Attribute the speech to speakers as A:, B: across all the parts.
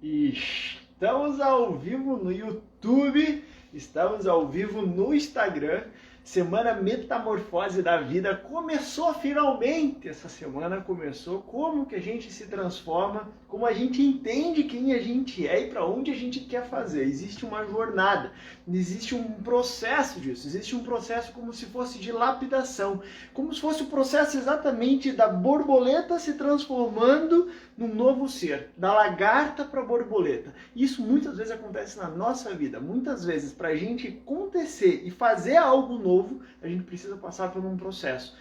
A: Estamos ao vivo no YouTube, estamos ao vivo no Instagram. Semana Metamorfose da Vida começou finalmente. Essa semana começou. Como que a gente se transforma, como a gente entende quem a gente é e para onde a gente quer fazer. Existe uma jornada, existe um processo disso, existe um processo como se fosse de lapidação, como se fosse o processo exatamente da borboleta se transformando num novo ser, da lagarta para a borboleta. Isso muitas vezes acontece na nossa vida. Muitas vezes, para a gente acontecer e fazer algo novo, a gente precisa passar por um processo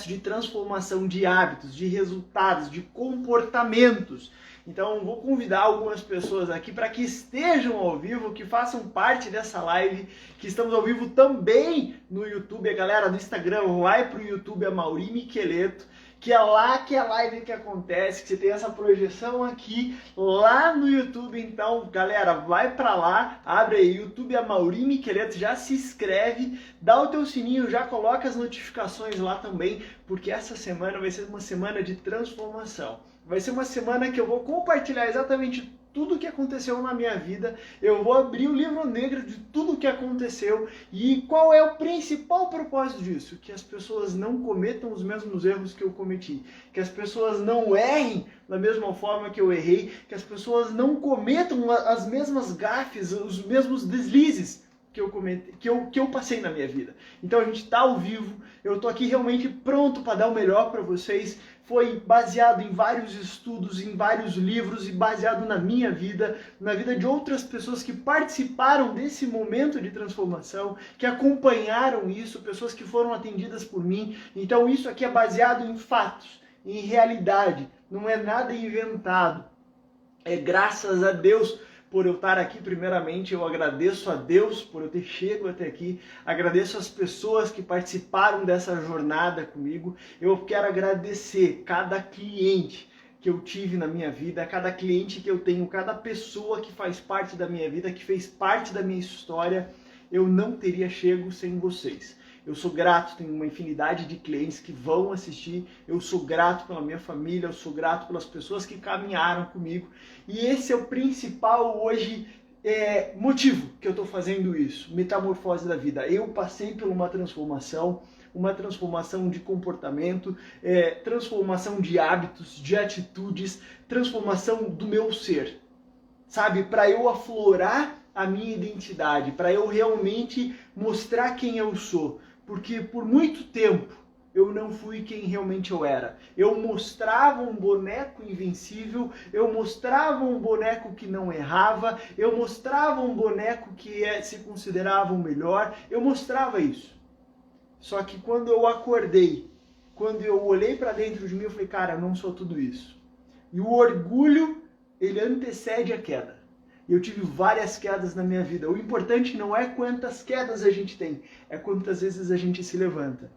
A: de transformação de hábitos, de resultados, de comportamentos. Então, vou convidar algumas pessoas aqui para que estejam ao vivo, que façam parte dessa live, que estamos ao vivo também no YouTube. A galera do Instagram vai para o YouTube, a Mauri Micheleto, que é lá que é a live que acontece, que você tem essa projeção aqui, lá no YouTube. Então, galera, vai para lá, abre aí, YouTube, a Mauri Micheleto, já se inscreve, dá o teu sininho, já coloca as notificações lá também, porque essa semana vai ser uma semana de transformação. Vai ser uma semana que eu vou compartilhar exatamente tudo o que aconteceu na minha vida. Eu vou abrir o livro negro de tudo o que aconteceu. E qual é o principal propósito disso? Que as pessoas não cometam os mesmos erros que eu cometi. Que as pessoas não errem da mesma forma que eu errei. Que as pessoas não cometam as mesmas gafes, os mesmos deslizes que eu passei na minha vida. Então a gente está ao vivo, eu estou aqui realmente pronto para dar o melhor para vocês. Foi baseado em vários estudos, em vários livros e baseado na minha vida, na vida de outras pessoas que participaram desse momento de transformação, que acompanharam isso, pessoas que foram atendidas por mim. Então isso aqui é baseado em fatos, em realidade, não é nada inventado. É graças a Deus por eu estar aqui. Primeiramente, eu agradeço a Deus por eu ter chegado até aqui, agradeço as pessoas que participaram dessa jornada comigo. Eu quero agradecer cada cliente que eu tive na minha vida, cada cliente que eu tenho, cada pessoa que faz parte da minha vida, que fez parte da minha história. Eu não teria chego sem vocês. Eu sou grato, tenho uma infinidade de clientes que vão assistir, eu sou grato pela minha família, eu sou grato pelas pessoas que caminharam comigo. E esse é o principal hoje motivo que eu estou fazendo isso, Metamorfose da Vida. Eu passei por uma transformação de comportamento, transformação de hábitos, de atitudes, transformação do meu ser, sabe? Para eu aflorar a minha identidade, para eu realmente mostrar quem eu sou. Porque por muito tempo eu não fui quem realmente eu era. Eu mostrava um boneco invencível, eu mostrava um boneco que não errava, eu mostrava um boneco que se considerava o melhor, eu mostrava isso. Só que quando eu acordei, quando eu olhei para dentro de mim, eu falei, cara, eu não sou tudo isso. E o orgulho, ele antecede a queda. Eu tive várias quedas na minha vida. O importante não é quantas quedas a gente tem, é quantas vezes a gente se levanta.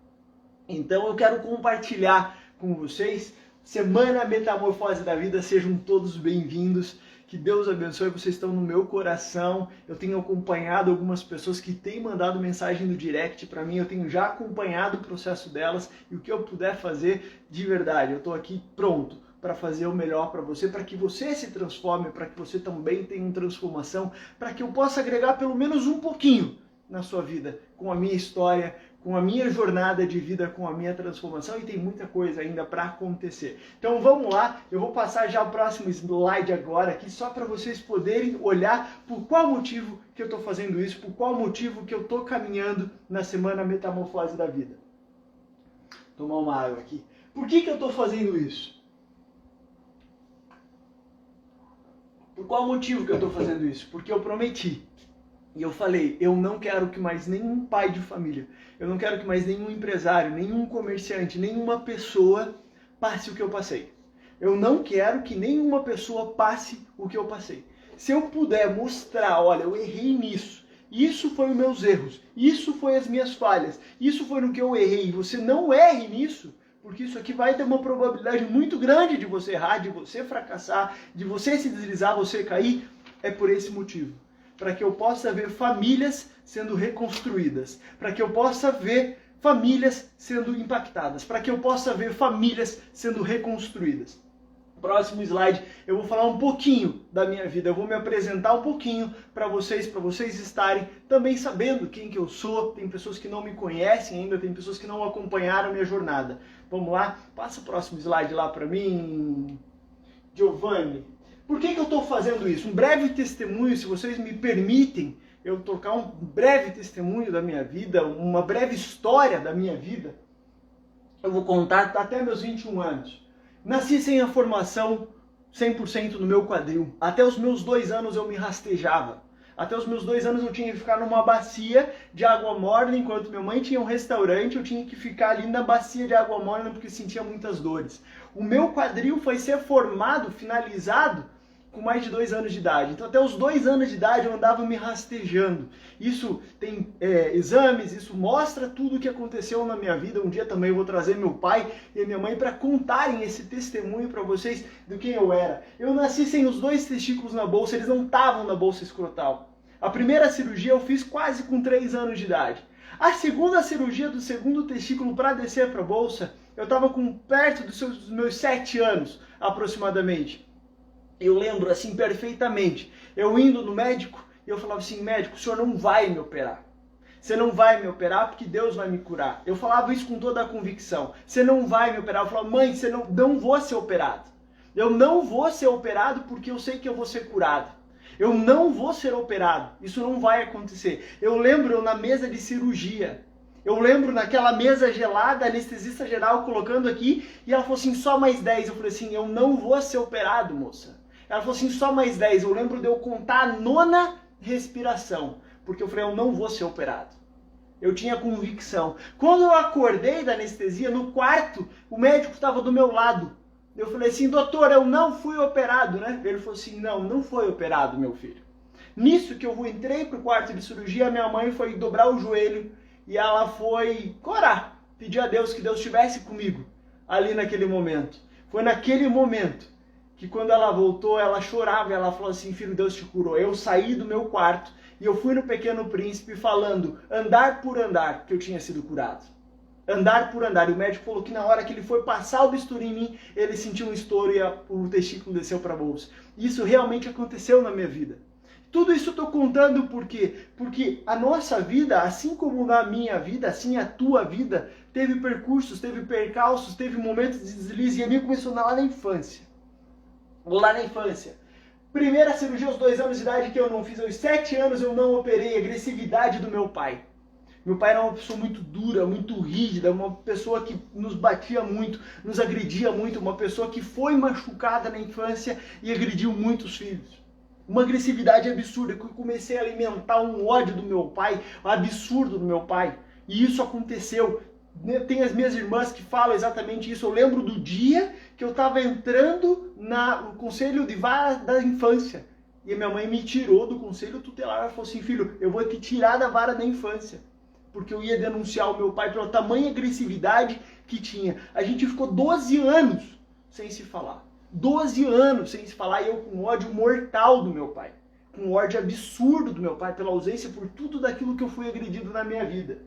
A: Então eu quero compartilhar com vocês Semana Metamorfose da Vida. Sejam todos bem-vindos. Que Deus abençoe, vocês estão no meu coração. Eu tenho acompanhado algumas pessoas que têm mandado mensagem no direct para mim. Eu tenho já acompanhado o processo delas e o que eu puder fazer, de verdade, eu estou aqui pronto para fazer o melhor para você, para que você se transforme, para que você também tenha uma transformação, para que eu possa agregar pelo menos um pouquinho na sua vida, com a minha história, com a minha jornada de vida, com a minha transformação, e tem muita coisa ainda para acontecer. Então vamos lá, eu vou passar já o próximo slide agora aqui, só para vocês poderem olhar por qual motivo que eu estou fazendo isso, por qual motivo que eu estou caminhando na Semana Metamorfose da Vida. Vou tomar uma água aqui. Por que eu estou fazendo isso? Por qual motivo que eu estou fazendo isso? Porque eu prometi. E eu falei, eu não quero que mais nenhum pai de família, eu não quero que mais nenhum empresário, nenhum comerciante, nenhuma pessoa passe o que eu passei. Eu não quero que nenhuma pessoa passe o que eu passei. Se eu puder mostrar, olha, eu errei nisso, isso foi os meus erros, isso foi as minhas falhas, isso foi no que eu errei, você não erre nisso, porque isso aqui vai ter uma probabilidade muito grande de você errar, de você fracassar, de você se deslizar, você cair. É por esse motivo. Para que eu possa ver famílias sendo reconstruídas. Para que eu possa ver famílias sendo impactadas. Para que eu possa ver famílias sendo reconstruídas. Próximo slide, eu vou falar um pouquinho da minha vida, eu vou me apresentar um pouquinho para vocês estarem também sabendo quem que eu sou. Tem pessoas que não me conhecem ainda, tem pessoas que não acompanharam a minha jornada. Vamos lá, passa o próximo slide lá para mim, Giovanni. Por que eu estou fazendo isso? Um breve testemunho, se vocês me permitem, eu tocar um breve testemunho da minha vida, uma breve história da minha vida. Eu vou contar até meus 21 anos. Nasci sem a formação 100% no meu quadril. Até os meus 2 anos eu me rastejava. Até os meus 2 anos eu tinha que ficar numa bacia de água morna, enquanto minha mãe tinha um restaurante, eu tinha que ficar ali na bacia de água morna porque sentia muitas dores. O meu quadril foi ser formado, finalizado, com mais de 2 anos de idade. Então até os 2 anos de idade eu andava me rastejando. Isso tem exames, isso mostra tudo o que aconteceu na minha vida. Um dia também eu vou trazer meu pai e a minha mãe para contarem esse testemunho para vocês do quem eu era. Eu nasci sem os 2 testículos na bolsa, eles não estavam na bolsa escrotal. A primeira cirurgia eu fiz quase com 3 anos de idade. A segunda cirurgia do segundo testículo para descer para a bolsa, eu estava com perto dos meus 7 anos aproximadamente. Eu lembro assim perfeitamente, eu indo no médico e eu falava assim, médico, o senhor não vai me operar. Você não vai me operar porque Deus vai me curar. Eu falava isso com toda a convicção. Você não vai me operar. Eu falava, mãe, você não vou ser operado. Eu não vou ser operado porque eu sei que eu vou ser curado. Eu não vou ser operado. Isso não vai acontecer. Eu lembro eu na mesa de cirurgia. Eu lembro naquela mesa gelada, anestesista geral colocando aqui, e ela falou assim, só mais 10. Eu falei assim, eu não vou ser operado, moça. Ela falou assim, só mais 10. Eu lembro de eu contar a 9ª respiração, porque eu falei, eu não vou ser operado. Eu tinha convicção. Quando eu acordei da anestesia, no quarto, o médico estava do meu lado. Eu falei assim, doutor, eu não fui operado, né? Ele falou assim, não foi operado, meu filho. Nisso que eu entrei pro quarto de cirurgia, minha mãe foi dobrar o joelho e ela foi orar, pedir a Deus que Deus estivesse comigo ali naquele momento. Foi naquele momento que quando ela voltou, ela chorava, ela falou assim, filho, Deus te curou. Eu saí do meu quarto e eu fui no Pequeno Príncipe falando, andar por andar, que eu tinha sido curado. Andar por andar. E o médico falou que na hora que ele foi passar o bisturi em mim, ele sentiu um estouro e o testículo desceu para a bolsa. Isso realmente aconteceu na minha vida. Tudo isso eu estou contando por quê? Porque a nossa vida, assim como na minha vida, assim a tua vida, teve percursos, teve percalços, teve momentos de deslize, e a minha começou lá na infância. Lá na infância. Primeira cirurgia aos 2 anos de idade que eu não fiz, aos 7 anos eu não operei, a agressividade do meu pai. Meu pai era uma pessoa muito dura, muito rígida, uma pessoa que nos batia muito, nos agredia muito, uma pessoa que foi machucada na infância e agrediu muitos filhos. Uma agressividade absurda, que eu comecei a alimentar um ódio do meu pai, um absurdo do meu pai. E isso aconteceu. Tem as minhas irmãs que falam exatamente isso. Eu lembro do dia que eu estava entrando no conselho de vara da infância. E a minha mãe me tirou do conselho tutelar. Ela falou assim, filho, eu vou te tirar da vara da infância. Porque eu ia denunciar o meu pai pela tamanha agressividade que tinha. A gente ficou 12 anos sem se falar. 12 anos sem se falar e eu com ódio mortal do meu pai. Com ódio absurdo do meu pai pela ausência, por tudo daquilo que eu fui agredido na minha vida.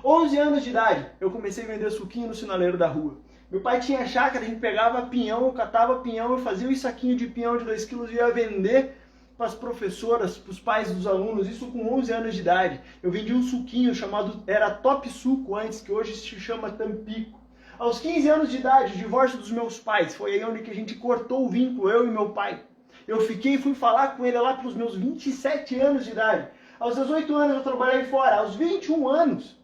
A: 11 anos de idade, eu comecei a vender suquinho no sinaleiro da rua. Meu pai tinha chácara, a gente pegava pinhão, eu catava pinhão, eu fazia um saquinho de pinhão de 2 quilos e ia vender para as professoras, para os pais dos alunos, isso com 11 anos de idade. Eu vendia um suquinho chamado, era Top Suco antes, que hoje se chama Tampico. Aos 15 anos de idade, o divórcio dos meus pais, foi aí onde que a gente cortou o vínculo, eu e meu pai. Eu fui falar com ele lá pelos meus 27 anos de idade. Aos 18 anos eu trabalhei fora, aos 21 anos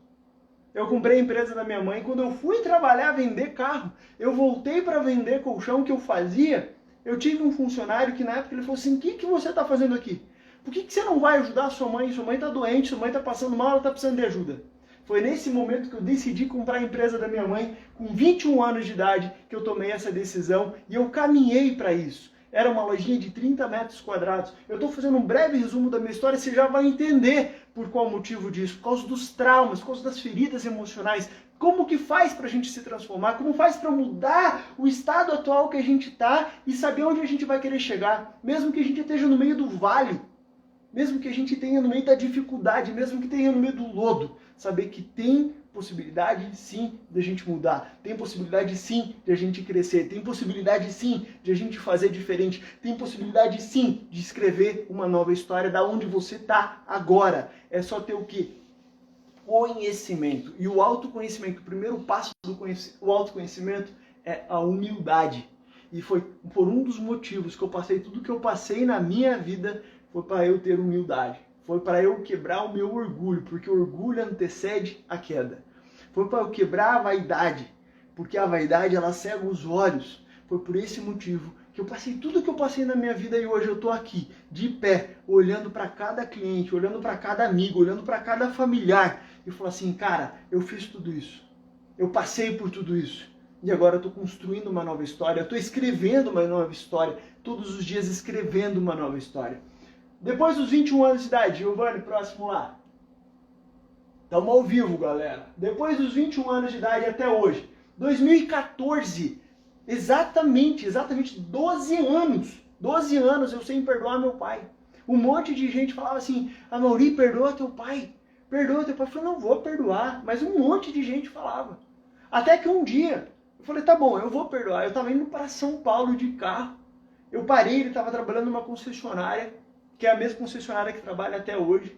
A: eu comprei a empresa da minha mãe. Quando eu fui trabalhar, vender carro, eu voltei para vender colchão que eu fazia. Eu tive um funcionário que na época ele falou assim, o que você está fazendo aqui? Por que você não vai ajudar a sua mãe? Sua mãe está doente, sua mãe está passando mal, ela está precisando de ajuda. Foi nesse momento que eu decidi comprar a empresa da minha mãe, com 21 anos de idade, que eu tomei essa decisão e eu caminhei para isso. Era uma lojinha de 30 metros quadrados. Eu estou fazendo um breve resumo da minha história, você já vai entender por qual motivo disso. Por causa dos traumas, por causa das feridas emocionais. Como que faz para a gente se transformar? Como faz para mudar o estado atual que a gente está e saber onde a gente vai querer chegar? Mesmo que a gente esteja no meio do vale, mesmo que a gente tenha no meio da dificuldade, mesmo que tenha no meio do lodo, saber que tem possibilidade sim de a gente mudar, tem possibilidade sim de a gente crescer, tem possibilidade sim de a gente fazer diferente, tem possibilidade sim de escrever uma nova história da onde você está agora. É só ter o quê? Conhecimento. E o autoconhecimento, o primeiro passo do autoconhecimento é a humildade. E foi por um dos motivos que eu passei tudo que eu passei na minha vida, foi para eu ter humildade. Foi para eu quebrar o meu orgulho, porque o orgulho antecede a queda. Foi para eu quebrar a vaidade, porque a vaidade ela cega os olhos. Foi por esse motivo que eu passei tudo que eu passei na minha vida e hoje eu estou aqui, de pé, olhando para cada cliente, olhando para cada amigo, olhando para cada familiar e falo assim, cara, eu fiz tudo isso. Eu passei por tudo isso. E agora eu estou construindo uma nova história, eu estou escrevendo uma nova história, todos os dias escrevendo uma nova história. Depois dos 21 anos de idade, Giovanni, próximo lá. Estamos ao vivo, galera. Depois dos 21 anos de idade até hoje, 2014, exatamente 12 anos. 12 anos eu sem perdoar meu pai. Um monte de gente falava assim, Amaury, perdoa teu pai. Perdoa teu pai. Eu falei, não vou perdoar. Mas um monte de gente falava. Até que um dia, eu falei, tá bom, eu vou perdoar. Eu estava indo para São Paulo de carro. Eu parei, ele estava trabalhando numa concessionária, que é a mesma concessionária que trabalha até hoje.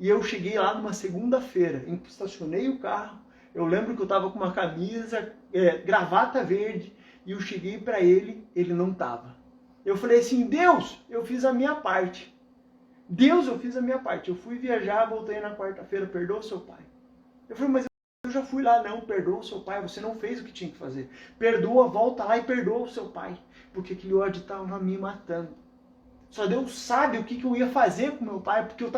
A: E eu cheguei lá numa segunda-feira, estacionei o carro. Eu lembro que eu estava com uma camisa, gravata verde, e eu cheguei para ele, ele não estava. Eu falei assim, Deus, eu fiz a minha parte. Deus, eu fiz a minha parte. Eu fui viajar, voltei na quarta-feira, perdoa o seu pai. Eu falei, mas eu já fui lá, não, perdoa o seu pai, você não fez o que tinha que fazer. Perdoa, volta lá e perdoa o seu pai. Porque aquele ódio estava me matando. Só Deus sabe o que eu ia fazer com meu pai, porque ele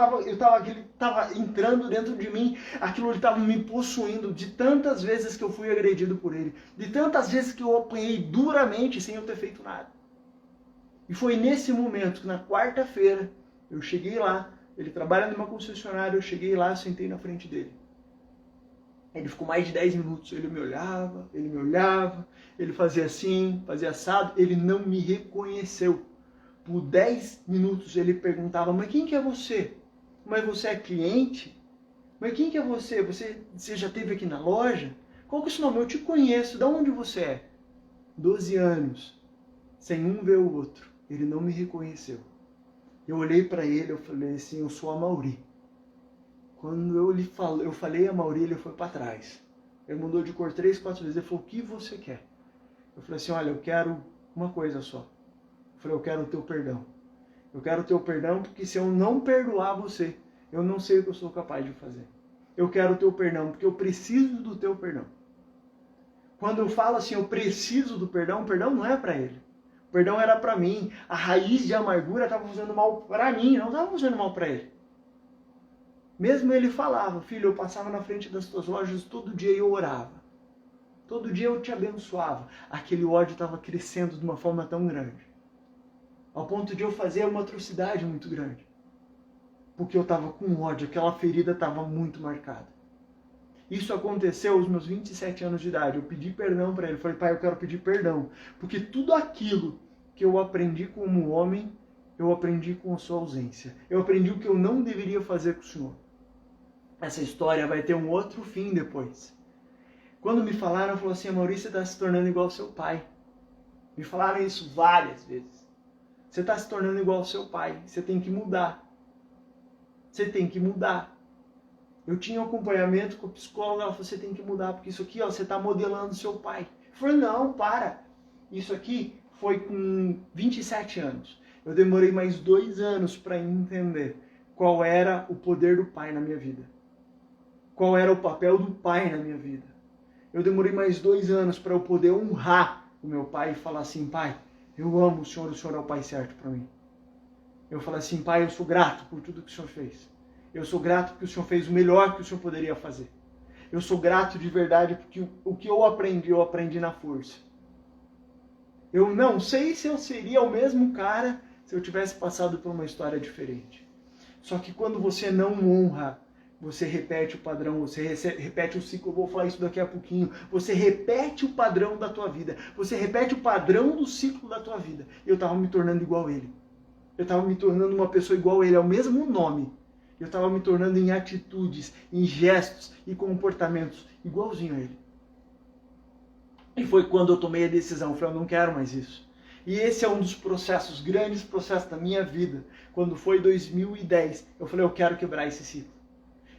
A: estava entrando dentro de mim, aquilo estava me possuindo, de tantas vezes que eu fui agredido por ele, de tantas vezes que eu apanhei duramente sem eu ter feito nada. E foi nesse momento que na quarta-feira eu cheguei lá, ele trabalha numa concessionária, eu cheguei lá, sentei na frente dele. Ele ficou mais de 10 minutos, ele me olhava, ele fazia assim, fazia assado, ele não me reconheceu. Por 10 minutos ele perguntava, mas quem que é você? Mas você é cliente? Mas quem que é você? Você já esteve aqui na loja? Qual que é o seu nome? Eu te conheço, de onde você é? 12 anos, sem um ver o outro. Ele não me reconheceu. Eu olhei para ele, eu falei assim, eu sou Amaury. Quando eu falei Amaury, ele foi para trás. Ele mudou de cor 3, 4 vezes. Ele falou, o que você quer? Eu falei assim, olha, eu quero uma coisa só. Eu falei, eu quero o teu perdão. Eu quero o teu perdão porque se eu não perdoar você, eu não sei o que eu sou capaz de fazer. Eu quero o teu perdão porque eu preciso do teu perdão. Quando eu falo assim, eu preciso do perdão, o perdão não é para ele. O perdão era para mim. A raiz de amargura estava fazendo mal para mim, não estava fazendo mal para ele. Mesmo ele falava, filho, eu passava na frente das tuas lojas todo dia e eu orava. Todo dia eu te abençoava. Aquele ódio estava crescendo de uma forma tão grande. Ao ponto de eu fazer uma atrocidade muito grande. Porque eu estava com ódio, aquela ferida estava muito marcada. Isso aconteceu aos meus 27 anos de idade. Eu pedi perdão para ele. Falei, pai, eu quero pedir perdão. Porque tudo aquilo que eu aprendi como homem, eu aprendi com a sua ausência. Eu aprendi o que eu não deveria fazer com o senhor. Essa história vai ter um outro fim depois. Quando me falaram, falaram assim, Amaury, você está se tornando igual ao seu pai. Me falaram isso várias vezes. Você está se tornando igual ao seu pai. Você tem que mudar. Você tem que mudar. Eu tinha um acompanhamento com o psicólogo. Ela falou, você tem que mudar. Porque isso aqui, ó, você está modelando seu pai. Eu falei, não, para. Isso aqui foi com 27 anos. Eu demorei mais 2 anos para entender qual era o poder do pai na minha vida. Qual era o papel do pai na minha vida. Eu demorei mais 2 anos para eu poder honrar o meu pai e falar assim, pai, eu amo o senhor é o pai certo para mim. Eu falei assim, pai, eu sou grato por tudo que o senhor fez. Eu sou grato porque o senhor fez o melhor que o senhor poderia fazer. Eu sou grato de verdade porque o que eu aprendi na força. Eu não sei se eu seria o mesmo cara se eu tivesse passado por uma história diferente. Só que quando você não honra, você repete o padrão, você repete o ciclo, eu vou falar isso daqui a pouquinho, você repete o padrão da tua vida, você repete o padrão do ciclo da tua vida. Eu estava me tornando igual a ele. Eu estava me tornando uma pessoa igual a ele, é o mesmo nome. Eu estava me tornando em atitudes, em gestos e comportamentos igualzinho a ele. E foi quando eu tomei a decisão, falei, eu não quero mais isso. E esse é um dos processos, grandes processos da minha vida. Quando foi 2010, eu falei, eu quero quebrar esse ciclo.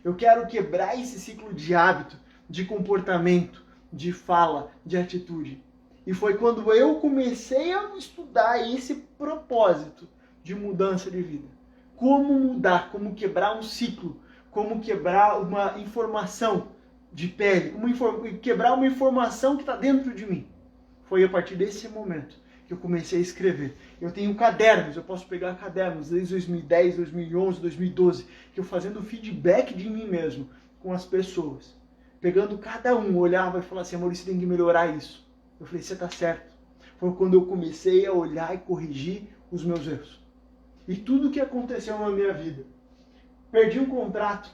A: Eu quero quebrar esse ciclo de hábito, de comportamento, de fala, de atitude. E foi quando eu comecei a estudar esse propósito de mudança de vida. Como mudar, como quebrar um ciclo, como quebrar uma informação de pele, como quebrar uma informação que está dentro de mim. Foi a partir desse momento que eu comecei a escrever. Eu tenho cadernos, eu posso pegar cadernos desde 2010, 2011, 2012, que eu fazendo feedback de mim mesmo com as pessoas. Pegando cada um, olhava e falava assim, Maurício, tem que melhorar isso. Eu falei, você está certo. Foi quando eu comecei a olhar e corrigir os meus erros. E tudo o que aconteceu na minha vida. Perdi um contrato.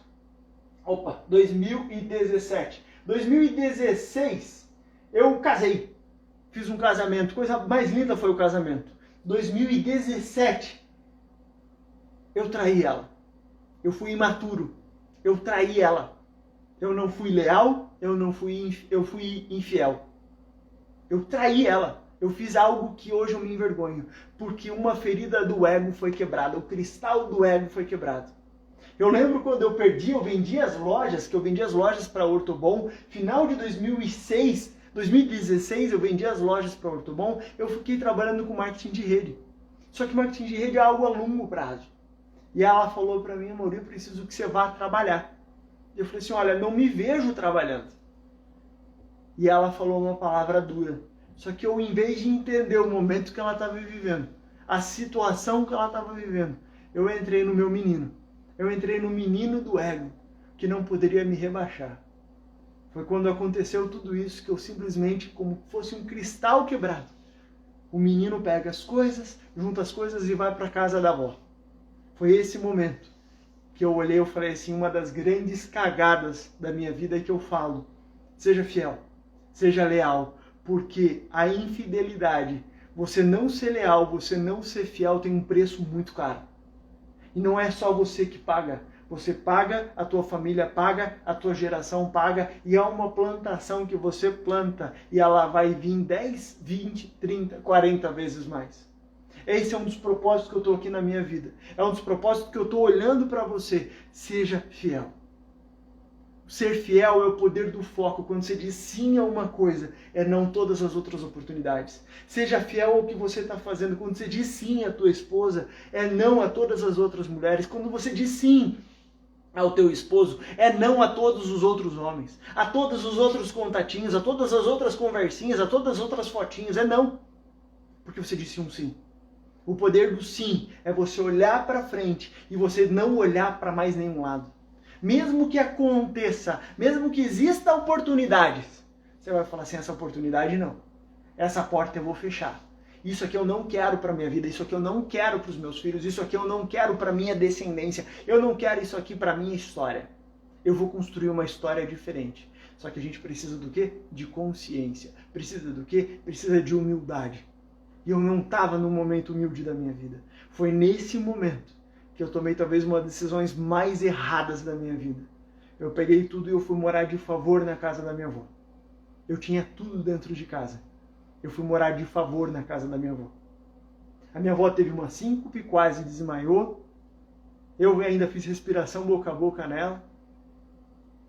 A: 2017. 2016, eu casei. Fiz um casamento. Coisa mais linda foi o casamento. 2017, eu traí ela. Eu fui imaturo. Eu traí ela. Eu não fui leal, eu fui infiel. Eu traí ela. Eu fiz algo que hoje eu me envergonho, porque uma ferida do ego foi quebrada, o cristal do ego foi quebrado. Eu lembro quando eu vendi as lojas para Ortobon, final de 2016 eu vendi as lojas para Ortobon, eu fiquei trabalhando com marketing de rede. Só que marketing de rede é algo a longo prazo. E ela falou para mim, amor, eu preciso que você vá trabalhar. Eu falei assim, olha, não me vejo trabalhando. E ela falou uma palavra dura. Só que eu, em vez de entender o momento que ela estava vivendo, a situação que ela estava vivendo, eu entrei no meu menino. Eu entrei no menino do ego, que não poderia me rebaixar. Foi quando aconteceu tudo isso que eu simplesmente, como fosse um cristal quebrado, o menino pega as coisas, junta as coisas e vai para a casa da avó. Foi esse momento que eu olhei e falei assim, uma das grandes cagadas da minha vida é que eu falo, seja fiel, seja leal, porque a infidelidade, você não ser leal, você não ser fiel, tem um preço muito caro. E não é só você que paga. Você paga, a tua família paga, a tua geração paga, e é uma plantação que você planta, e ela vai vir 10, 20, 30, 40 vezes mais. Esse é um dos propósitos que eu estou aqui na minha vida. É um dos propósitos que eu estou olhando para você. Seja fiel. Ser fiel é o poder do foco. Quando você diz sim a uma coisa, é não todas as outras oportunidades. Seja fiel ao que você está fazendo. Quando você diz sim à tua esposa, é não a todas as outras mulheres. Quando você diz sim ao teu esposo, é não a todos os outros homens, a todos os outros contatinhos, a todas as outras conversinhas, a todas as outras fotinhos. É não. Porque você disse um sim. O poder do sim é você olhar para frente e você não olhar para mais nenhum lado. Mesmo que aconteça, mesmo que exista oportunidades, você vai falar assim, essa oportunidade não. Essa porta eu vou fechar. Isso aqui eu não quero para minha vida, isso aqui eu não quero para os meus filhos, isso aqui eu não quero para minha descendência, eu não quero isso aqui para minha história. Eu vou construir uma história diferente. Só que a gente precisa do quê? De consciência. Precisa do quê? Precisa de humildade. E eu não estava no momento humilde da minha vida. Foi nesse momento que eu tomei talvez uma das decisões mais erradas da minha vida. Eu peguei tudo e eu fui morar de favor na casa da minha avó. Eu tinha tudo dentro de casa. Eu fui morar de favor na casa da minha avó. A minha avó teve uma síncope, quase desmaiou. Eu ainda fiz respiração boca a boca nela.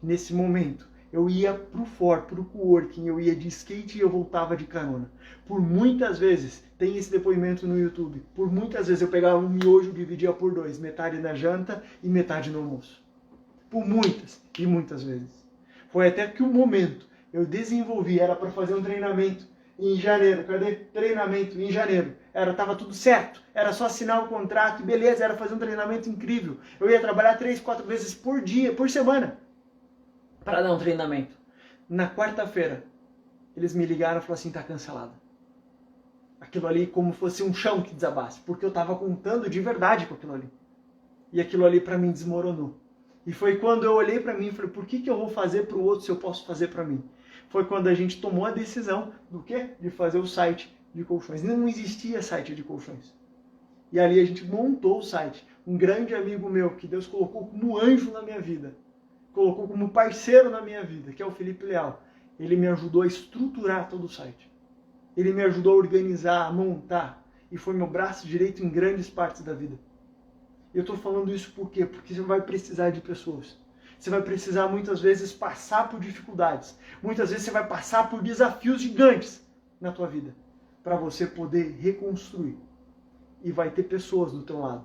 A: Nesse momento, eu ia pro coworking, eu ia de skate e eu voltava de carona. Por muitas vezes, tem esse depoimento no YouTube, por muitas vezes eu pegava um miojo e dividia por 2, metade na janta e metade no almoço. Por muitas e muitas vezes. Foi até que o momento eu desenvolvi, era para fazer um treinamento em janeiro. Cadê? Treinamento em janeiro. Tava tudo certo, era só assinar o contrato e beleza, era fazer um treinamento incrível. Eu ia trabalhar 3, 4 vezes por dia, por semana, para dar um treinamento. Na quarta-feira, eles me ligaram e falaram assim, tá cancelado. Aquilo ali como fosse um chão que desabasse, porque eu estava contando de verdade com aquilo ali. E aquilo ali para mim desmoronou. E foi quando eu olhei para mim e falei, por que eu vou fazer para o outro se eu posso fazer para mim? Foi quando a gente tomou a decisão do quê? De fazer o site de colchões. Não existia site de colchões. E ali a gente montou o site. Um grande amigo meu, que Deus colocou como anjo na minha vida, colocou como parceiro na minha vida, que é o Felipe Leal. Ele me ajudou a estruturar todo o site. Ele me ajudou a organizar, a montar. E foi meu braço direito em grandes partes da vida. Eu estou falando isso por quê? Porque você vai precisar de pessoas. Você vai precisar muitas vezes passar por dificuldades. Muitas vezes você vai passar por desafios gigantes na tua vida. Para você poder reconstruir. E vai ter pessoas do teu lado.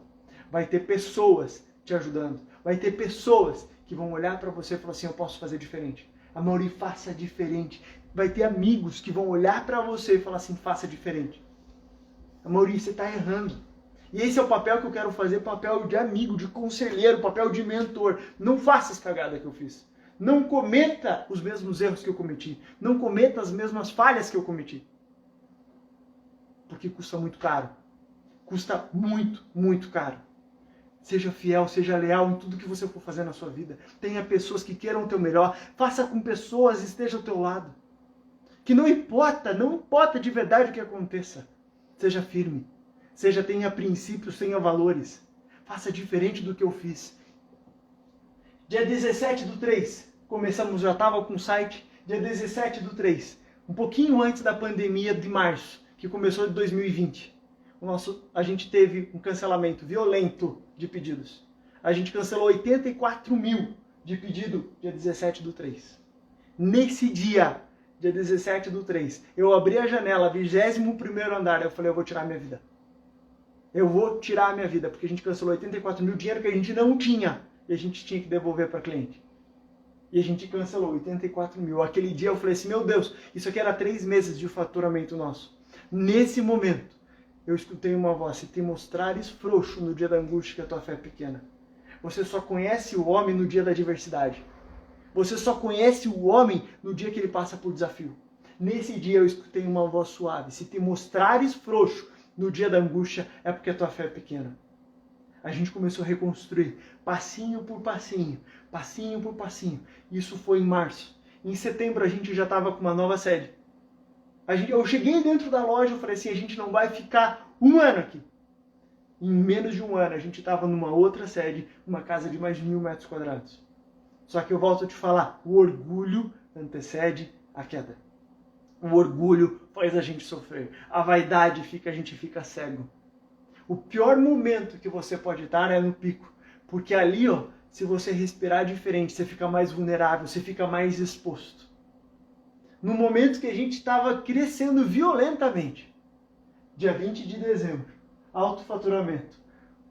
A: Vai ter pessoas te ajudando. Vai ter pessoas que vão olhar para você e falar assim, eu posso fazer diferente. Amaury, faça diferente. Vai ter amigos que vão olhar para você e falar assim, faça diferente. Amaury, você está errando. E esse é o papel que eu quero fazer, papel de amigo, de conselheiro, papel de mentor. Não faça as cagadas que eu fiz. Não cometa os mesmos erros que eu cometi. Não cometa as mesmas falhas que eu cometi. Porque custa muito caro. Custa muito, muito caro. Seja fiel, seja leal em tudo que você for fazer na sua vida. Tenha pessoas que queiram o teu melhor. Faça com pessoas, esteja ao teu lado. Que não importa de verdade o que aconteça. Seja firme. Tenha princípios, tenha valores. Faça diferente do que eu fiz. Dia 17/3, começamos, já estava com o site. Dia 17/3, um pouquinho antes da pandemia de março, que começou em 2020. A gente teve um cancelamento violento de pedidos. A gente cancelou 84 mil de pedido dia 17/3. Nesse dia 17/3, eu abri a janela, 21º andar, eu falei, eu vou tirar minha vida. Eu vou tirar a minha vida, porque a gente cancelou 84 mil, dinheiro que a gente não tinha, e a gente tinha que devolver para cliente. E a gente cancelou 84 mil. Aquele dia eu falei assim, meu Deus, isso aqui era 3 meses de faturamento nosso. Nesse momento, eu escutei uma voz, se te mostrares frouxo no dia da angústia, que a tua fé é pequena. Você só conhece o homem no dia da adversidade. Você só conhece o homem no dia que ele passa por desafio. Nesse dia eu escutei uma voz suave, se te mostrares frouxo no dia da angústia, é porque a tua fé é pequena. A gente começou a reconstruir, passinho por passinho, passinho por passinho. Isso foi em março. Em setembro a gente já estava com uma nova sede. Eu cheguei dentro da loja e falei assim, a gente não vai ficar um ano aqui. Em menos de um ano a gente estava numa outra sede, uma casa de mais de 1.000 metros quadrados. Só que eu volto a te falar, o orgulho antecede a queda. O orgulho faz a gente sofrer. A vaidade a gente fica cego. O pior momento que você pode estar é no pico. Porque ali, se você respirar diferente, você fica mais vulnerável, você fica mais exposto. No momento que a gente estava crescendo violentamente, dia 20 de dezembro, alto faturamento,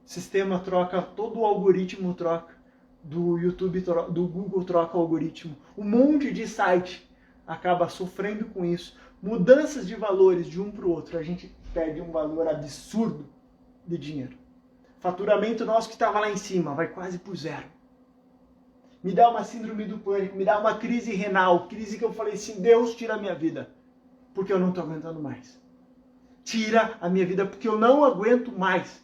A: o sistema troca, todo o algoritmo troca, do YouTube, do Google troca o algoritmo, um monte de site acaba sofrendo com isso, mudanças de valores de um para o outro, a gente perde um valor absurdo de dinheiro. Faturamento nosso que estava lá em cima vai quase por zero. Me dá uma síndrome do pânico, me dá uma crise renal, crise que eu falei assim, Deus tira a minha vida, porque eu não estou aguentando mais. Tira a minha vida, porque eu não aguento mais.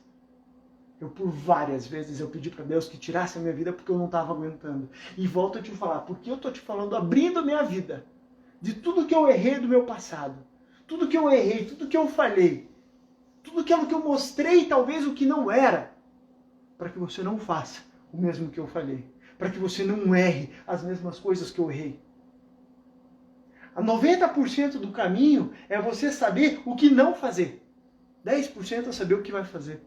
A: Por várias vezes eu pedi para Deus que tirasse a minha vida porque eu não estava aguentando. E volto a te falar, porque eu estou te falando, abrindo a minha vida, de tudo que eu errei do meu passado, tudo que eu errei, tudo que eu falhei, tudo aquilo que eu mostrei, talvez o que não era, para que você não faça o mesmo que eu falhei, para que você não erre as mesmas coisas que eu errei. A 90% do caminho é você saber o que não fazer. 10% é saber o que vai fazer.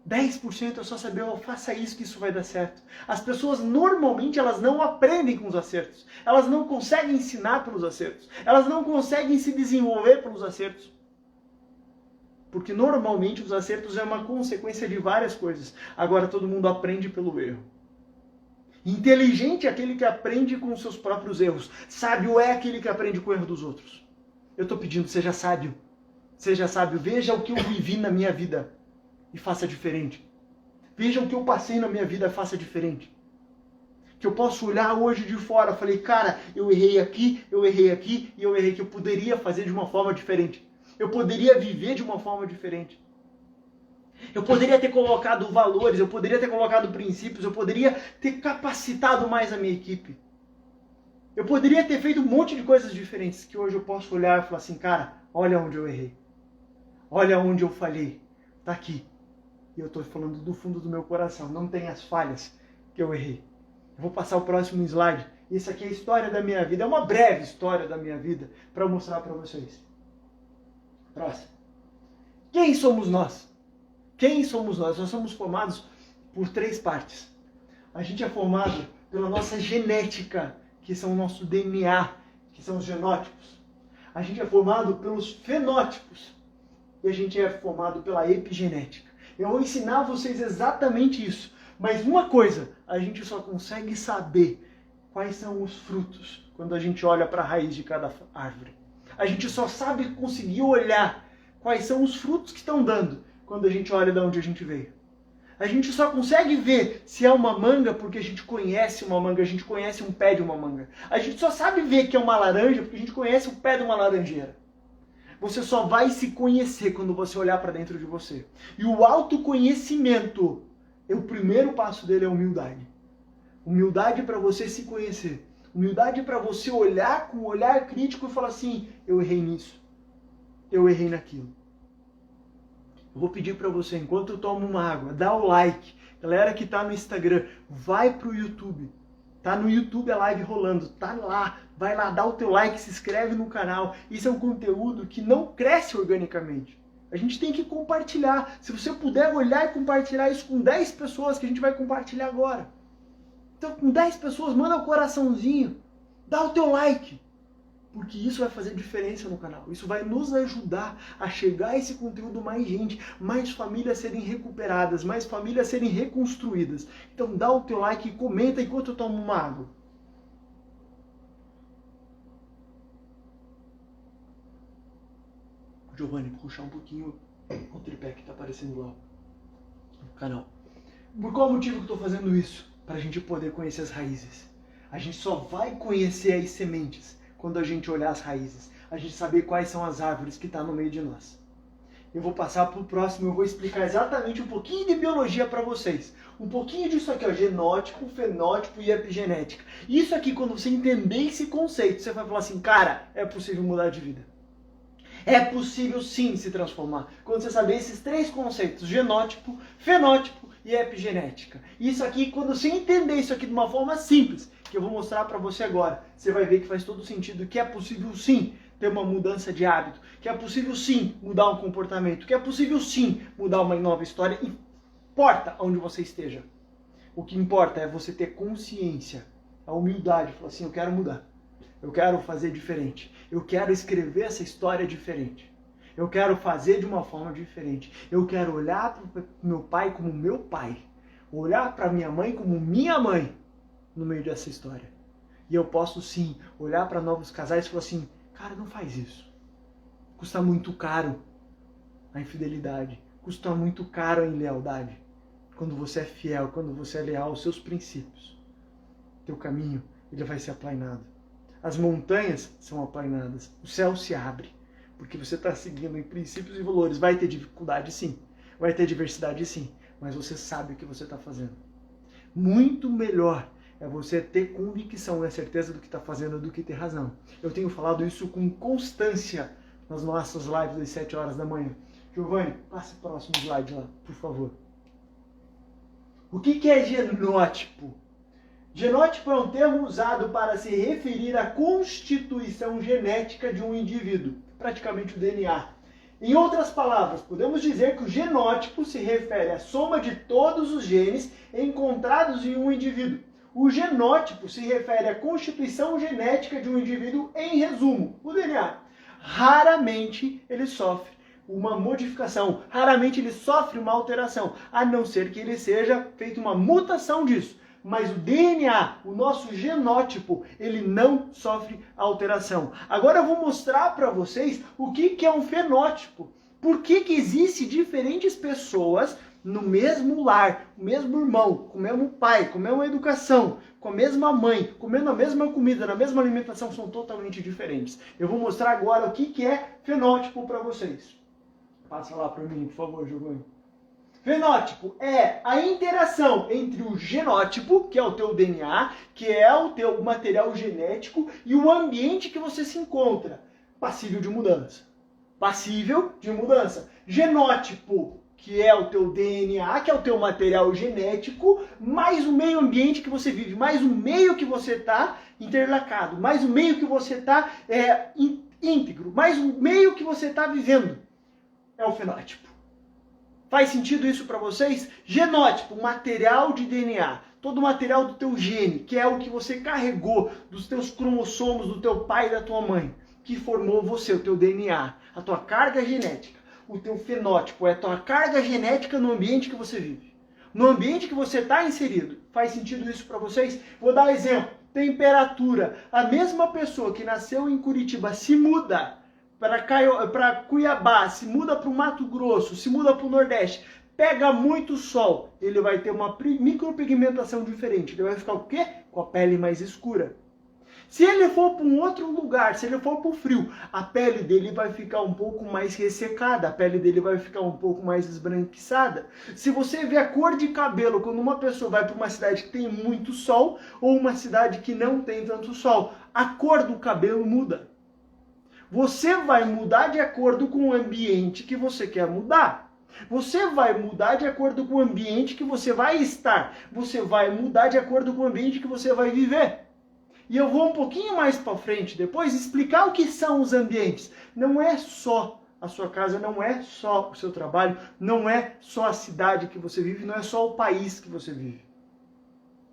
A: 10% é só saber, faça isso que isso vai dar certo. As pessoas normalmente elas não aprendem com os acertos. Elas não conseguem ensinar pelos acertos. Elas não conseguem se desenvolver pelos acertos. Porque normalmente os acertos é uma consequência de várias coisas. Agora todo mundo aprende pelo erro. Inteligente é aquele que aprende com os seus próprios erros. Sábio é aquele que aprende com o erro dos outros. Eu estou pedindo, seja sábio. Seja sábio, veja o que eu vivi na minha vida e faça diferente. Veja o que eu passei na minha vida e faça diferente. Que eu posso olhar hoje de fora, falei, cara, eu errei aqui e eu errei que eu poderia fazer de uma forma diferente. Eu poderia viver de uma forma diferente. Eu poderia ter colocado valores, eu poderia ter colocado princípios, eu poderia ter capacitado mais a minha equipe. Eu poderia ter feito um monte de coisas diferentes que hoje eu posso olhar e falar assim, cara, olha onde eu errei. Olha onde eu falhei. Tá aqui. E eu estou falando do fundo do meu coração. Não tem as falhas que eu errei. Eu vou passar o próximo slide. Isso aqui é a história da minha vida. É uma breve história da minha vida para mostrar para vocês. Próximo. Quem somos nós? Quem somos nós? Nós somos formados por 3 partes. A gente é formado pela nossa genética, que são o nosso DNA, que são os genótipos. A gente é formado pelos fenótipos. E a gente é formado pela epigenética. Eu vou ensinar vocês exatamente isso. Mas uma coisa, a gente só consegue saber quais são os frutos quando a gente olha para a raiz de cada árvore. A gente só sabe conseguir olhar quais são os frutos que estão dando quando a gente olha de onde a gente veio. A gente só consegue ver se é uma manga porque a gente conhece uma manga, a gente conhece um pé de uma manga. A gente só sabe ver que é uma laranja porque a gente conhece o pé de uma laranjeira. Você só vai se conhecer quando você olhar para dentro de você. E o autoconhecimento, o primeiro passo dele é humildade. Humildade para você se conhecer. Humildade para você olhar com um olhar crítico e falar assim, eu errei nisso. Eu errei naquilo. Eu vou pedir para você, enquanto eu tomo uma água, dá o like. Galera que está no Instagram, vai pro YouTube. Tá no YouTube a live rolando, tá lá. Vai lá, dá o teu like, se inscreve no canal. Isso é um conteúdo que não cresce organicamente. A gente tem que compartilhar. Se você puder olhar e compartilhar isso com 10 pessoas, que a gente vai compartilhar agora. Então, com 10 pessoas, manda o coraçãozinho. Dá o teu like. Porque isso vai fazer diferença no canal. Isso vai nos ajudar a chegar a esse conteúdo mais gente, mais famílias serem recuperadas, mais famílias serem reconstruídas. Então dá o teu like e comenta enquanto eu tomo uma água. Giovanni, puxar um pouquinho o tripé que está aparecendo lá no canal. Por qual motivo que eu estou fazendo isso? Para a gente poder conhecer as raízes. A gente só vai conhecer as sementes quando a gente olhar as raízes, a gente saber quais são as árvores que estão no meio de nós. Eu vou passar para o próximo, eu vou explicar exatamente um pouquinho de biologia para vocês. Um pouquinho disso aqui, ó, genótipo, fenótipo e epigenética. Isso aqui, quando você entender esse conceito, você vai falar assim, cara, é possível mudar de vida. É possível sim se transformar. Quando você saber esses 3 conceitos, genótipo, fenótipo e epigenética. Isso aqui, quando você entender isso aqui de uma forma simples, que eu vou mostrar para você agora, você vai ver que faz todo sentido, que é possível sim ter uma mudança de hábito, que é possível sim mudar um comportamento, que é possível sim mudar uma nova história, importa onde você esteja. O que importa é você ter consciência, a humildade, falar assim, eu quero mudar, eu quero fazer diferente, eu quero escrever essa história diferente, eu quero fazer de uma forma diferente, eu quero olhar para o meu pai como meu pai, olhar para minha mãe como minha mãe, no meio dessa história. E eu posso sim olhar para novos casais e falar assim, cara, não faz isso. Custa muito caro a infidelidade. Custa muito caro a inlealdade. Quando você é fiel, quando você é leal aos seus princípios, teu caminho ele vai ser aplainado. As montanhas são aplainadas. O céu se abre. Porque você está seguindo em princípios e valores. Vai ter dificuldade sim. Vai ter diversidade sim. Mas você sabe o que você está fazendo. Muito melhor é você ter convicção e a certeza do que está fazendo do que ter razão. Eu tenho falado isso com constância nas nossas lives das 7 horas da manhã. Giovanni, passe o próximo slide lá, por favor. O que é genótipo? Genótipo é um termo usado para se referir à constituição genética de um indivíduo, praticamente o DNA. Em outras palavras, podemos dizer que o genótipo se refere à soma de todos os genes encontrados em um indivíduo. O genótipo se refere à constituição genética de um indivíduo, em resumo, o DNA. Raramente ele sofre uma modificação, raramente ele sofre uma alteração, a não ser que ele seja feita uma mutação disso. Mas o DNA, o nosso genótipo, ele não sofre alteração. Agora eu vou mostrar para vocês o que é um fenótipo. Por que existem diferentes pessoas no mesmo lar, o mesmo irmão, com o mesmo pai, com a mesma educação, com a mesma mãe, comendo a mesma comida, na mesma alimentação, são totalmente diferentes. Eu vou mostrar agora o que é fenótipo para vocês. Passa lá para mim, por favor, Giovanni. Fenótipo é a interação entre o genótipo, que é o teu DNA, que é o teu material genético, e o ambiente que você se encontra. Passível de mudança. Passível de mudança. Genótipo que é o teu DNA, que é o teu material genético, mais o meio ambiente que você vive, mais o meio que você está interlacado, mais o meio que você está íntegro, mais o meio que você está vivendo. É o fenótipo. Faz sentido isso para vocês? Genótipo, material de DNA. Todo o material do teu gene, que é o que você carregou dos teus cromossomos, do teu pai e da tua mãe, que formou você, o teu DNA, a tua carga genética. O teu fenótipo é a tua carga genética no ambiente que você vive. No ambiente que você está inserido. Faz sentido isso para vocês? Vou dar um exemplo. Temperatura. A mesma pessoa que nasceu em Curitiba se muda para Cuiabá, se muda para o Mato Grosso, se muda para o Nordeste, pega muito sol, ele vai ter uma micropigmentação diferente. Ele vai ficar o quê? Com a pele mais escura. Se ele for para um outro lugar, se ele for para o frio, a pele dele vai ficar um pouco mais ressecada, a pele dele vai ficar um pouco mais esbranquiçada. Se você vê a cor de cabelo quando uma pessoa vai para uma cidade que tem muito sol ou uma cidade que não tem tanto sol, a cor do cabelo muda. Você vai mudar de acordo com o ambiente que você quer mudar. Você vai mudar de acordo com o ambiente que você vai estar. Você vai mudar de acordo com o ambiente que você vai viver. E eu vou um pouquinho mais para frente depois explicar o que são os ambientes. Não é só a sua casa, não é só o seu trabalho, não é só a cidade que você vive, não é só o país que você vive.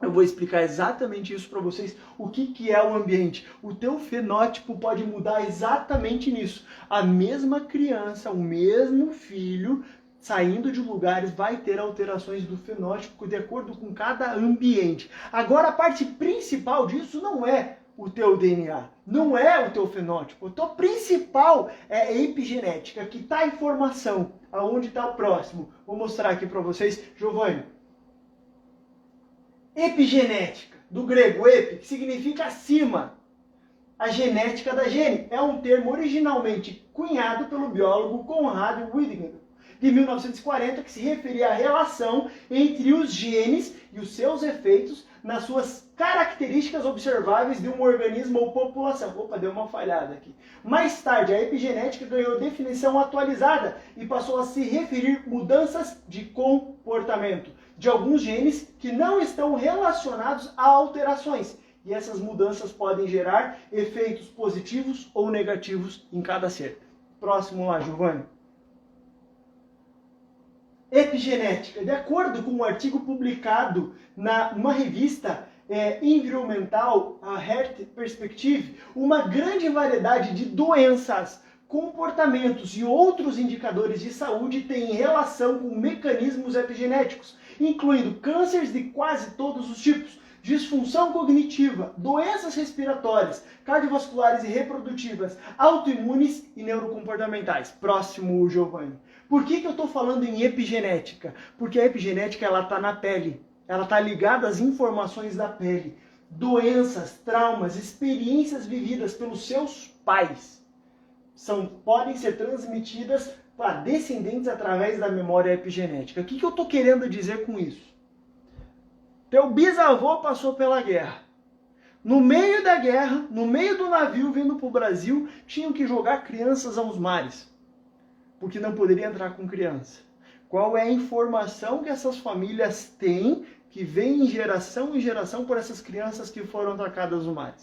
A: Eu vou explicar exatamente isso para vocês, o que é o ambiente. O teu fenótipo pode mudar exatamente nisso. A mesma criança, o mesmo filho, saindo de lugares, vai ter alterações do fenótipo de acordo com cada ambiente. Agora, a parte principal disso não é o teu DNA, não é o teu fenótipo. O teu principal é a epigenética, que está a informação, aonde está o próximo. Vou mostrar aqui para vocês, Giovanni. Epigenética, do grego epi, que significa acima. A genética da gene é um termo originalmente cunhado pelo biólogo Conrad Weidinger, de 1940, que se referia à relação entre os genes e os seus efeitos nas suas características observáveis de um organismo ou população. Opa, deu uma falhada aqui. Mais tarde, a epigenética ganhou definição atualizada e passou a se referir mudanças de comportamento de alguns genes que não estão relacionados a alterações. E essas mudanças podem gerar efeitos positivos ou negativos em cada ser. Próximo lá, Giovanni. Epigenética. De acordo com um artigo publicado numa revista environmental, a Health Perspective, uma grande variedade de doenças, comportamentos e outros indicadores de saúde têm relação com mecanismos epigenéticos, incluindo cânceres de quase todos os tipos, disfunção cognitiva, doenças respiratórias, cardiovasculares e reprodutivas, autoimunes e neurocomportamentais. Próximo, Giovanni. Por que eu estou falando em epigenética? Porque a epigenética está na pele. Ela está ligada às informações da pele. Doenças, traumas, experiências vividas pelos seus pais podem ser transmitidas para descendentes através da memória epigenética. O que eu estou querendo dizer com isso? Teu bisavô passou pela guerra. No meio da guerra, no meio do navio vindo para o Brasil, tinham que jogar crianças aos mares, porque não poderia entrar com criança. Qual é a informação que essas famílias têm, que vem em geração por essas crianças que foram atacadas no mar?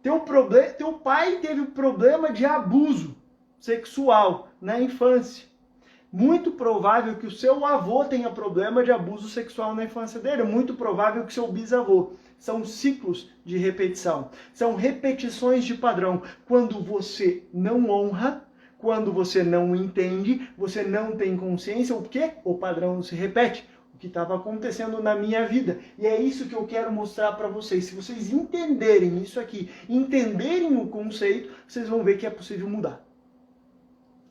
A: Teu pai teve problema de abuso sexual na infância. Muito provável que o seu avô tenha problema de abuso sexual na infância dele. Muito provável que seu bisavô. São ciclos de repetição. São repetições de padrão. Quando você não honra, quando você não entende, você não tem consciência, o quê? O padrão se repete. O que estava acontecendo na minha vida. E é isso que eu quero mostrar para vocês. Se vocês entenderem isso aqui, entenderem o conceito, vocês vão ver que é possível mudar.